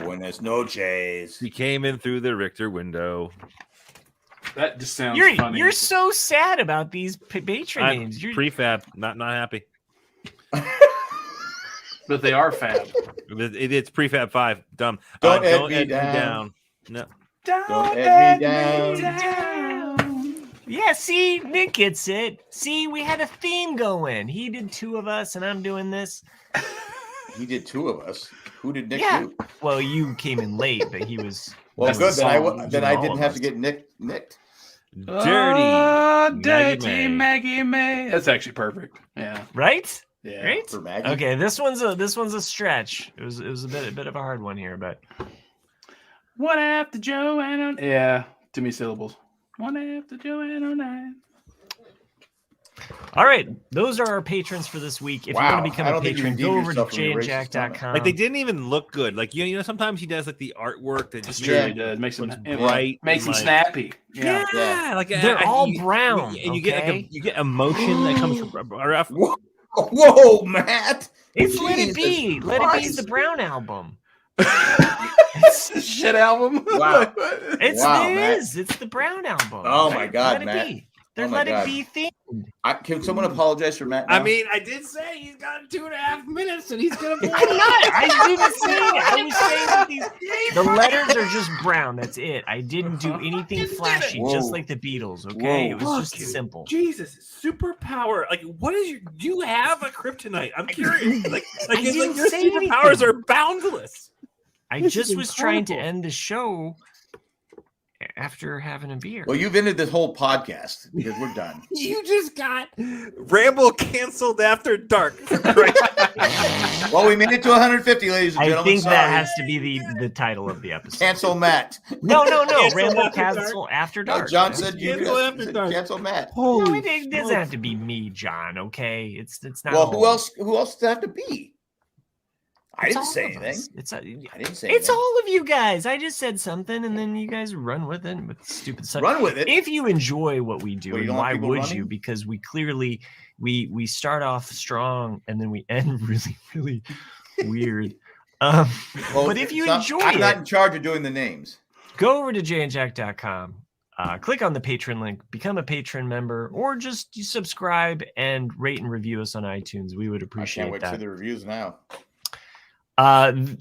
Buenas noches. He came in through the Richter window. That just sounds You're funny. you're so sad about these patron names. You're Prefab, not happy. But they are fab. It's Prefab 5. Dumb. Don't edit don't me edit me down. down. No. Don't edit me down. Yeah, see, Nick gets it. See, we had a theme going. He did 2 of us, and I'm doing this. He did 2 of us. Who did Nick Yeah. do? Well, you came in late, but he was. Well, he good. was Then I all didn't of have us. to get nicked. Dirty. Dirty Maggie May. That's actually perfect. Yeah. Right? Yeah. Right? For Maggie. Okay, this one's a stretch. It was a bit of a hard one here, but One after Joanne. Yeah. Too many syllables. One after Joanne on 9. all right, those are our patrons for this week. If you Wow, want to become I a don't think you patron, redeem go over to yourself from your racist jandjack.com. Like they didn't even look good. Like you know, sometimes he does like the artwork that just It really does. Makes them looks bright, Makes them like- snappy. Yeah. Yeah, like They're all you- brown, and you get like okay? you get emotion that comes from. Whoa, Matt! It's Let It Jesus Be. Let It Be is Christ. the Brown album. It's a shit album. Wow. It's Wow, Matt. It's the Brown album. Oh my God, Let Matt. It Be. They're Oh my Let God. It Be themed. Can someone apologize for Matt? I now? mean, I did say he's got 2.5 minutes, and he's gonna. I'm not. I didn't say it. I was saying that the letters are just brown. That's it. I didn't do anything flashy, just Whoa. like the Beatles. Okay, Whoa. it was Fuck just you. simple. Jesus, superpower! Like, what is your? Do you have a kryptonite? I'm curious. Like I it's didn't like your say superpowers anything. are boundless. I This just is was trying to incredible. end the show after having a beer. Well, you've ended this whole podcast because we're done. You just got Ramble canceled after dark. Well, we made it to 150, ladies and I gentlemen. think Sorry. that has to be the title of the episode. Cancel Matt. No. Cancel Ramble After Dark. Cancel After No, Dark. John Yeah. said you Cancel After said Dark. cancel Matt. No, it doesn't have to be me, John. Okay, it's not. Well, all- who else does it have to be? I it's didn't all say of anything. us. It's I didn't say It's anything. all of you guys. I just said something, and then you guys run with it with stupid stuff. Run with it. If you enjoy what we do, Well, you and don't want why people would running? you? Because we clearly we start off strong, and then we end really, really weird. Well, But if you it's not- enjoy I'm not it- in charge of doing the names. Go over to jandjack.com. Click on the patron link, become a patron member, or just subscribe and rate and review us on iTunes. We would I appreciate can't wait that. to see the reviews now.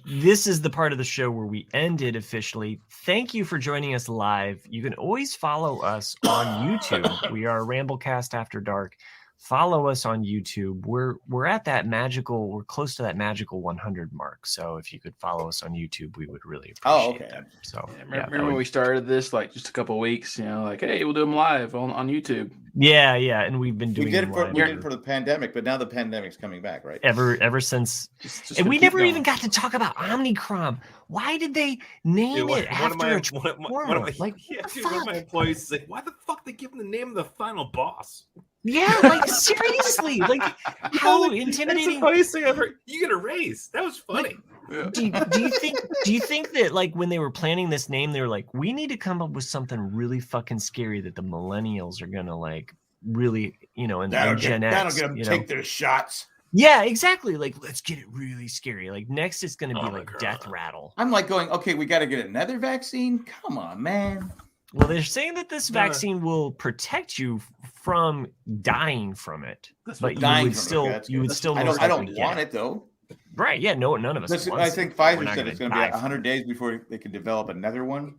This is the part of the show where we end it officially. Thank you for joining us live. You can always follow us on YouTube. We are Ramblecast After Dark. Follow us on YouTube. We're at that magical. We're close to that magical 100 mark. So if you could follow us on YouTube, we would really appreciate Oh, okay. that. So Yeah, yeah, remember that when would- we started this like just a couple of weeks? You know, like hey, we'll do them live on YouTube. yeah, and we've been doing We did them it for live we did it for the pandemic, but now the pandemic's coming back, right? ever since. Just And gonna we keep never going. even got to talk about Omnicrom. Why did they name it after a one of transformer? my, Like, yeah, what the dude, one of my fuck? employees is like, why the fuck they give him the name of the final boss? Yeah, like seriously, like how That's the intimidating. funniest thing I've heard. You get a raise. That was funny. Yeah. Do you think that like when they were planning this name, they were like, we need to come up with something really fucking scary that the millennials are gonna like really, and Gen X, That'll get them you know? take their shots. Yeah, exactly. Like, let's get it really scary. Like next, it's gonna be Oh my like God. Death Rattle. I'm like going, okay, we got to get another vaccine. Come on, man. Well, they're saying that this vaccine will protect you from dying from it, but you Dying would from it, still that's you good. would still I most don't likely get want it though. Right? Yeah, no, none of us. Listen, wants I think it. We're Pfizer not said it's going gonna to be die 100 days before they can develop another one.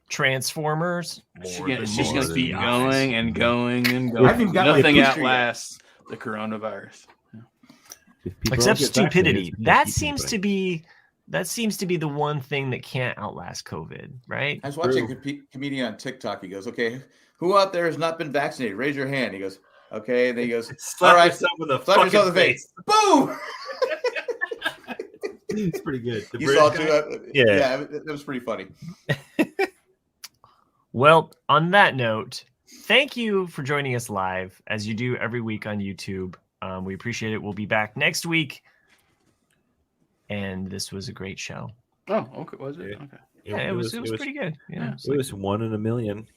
Transformers. She's more gonna, than she's more gonna than keep the going and going and I going. haven't got my Nothing booster yet. outlasts the coronavirus. except stupidity. That seems to be the one thing that can't outlast COVID, right? I was watching a comedian on TikTok. He goes, okay, who out there has not been vaccinated? Raise your hand. He goes, okay. And then he goes, Slap all right, yourself with a slap yourself in fucking the face. Boom! It's pretty good. The You British saw guy? it too. Yeah. It was pretty funny. Well, on that note, thank you for joining us live as you do every week on YouTube. We appreciate it. We'll be back next week. And this was a great show. Oh, okay. Was it? Yeah. Okay. Yeah, it was pretty good. Yeah, It was 1 in a million.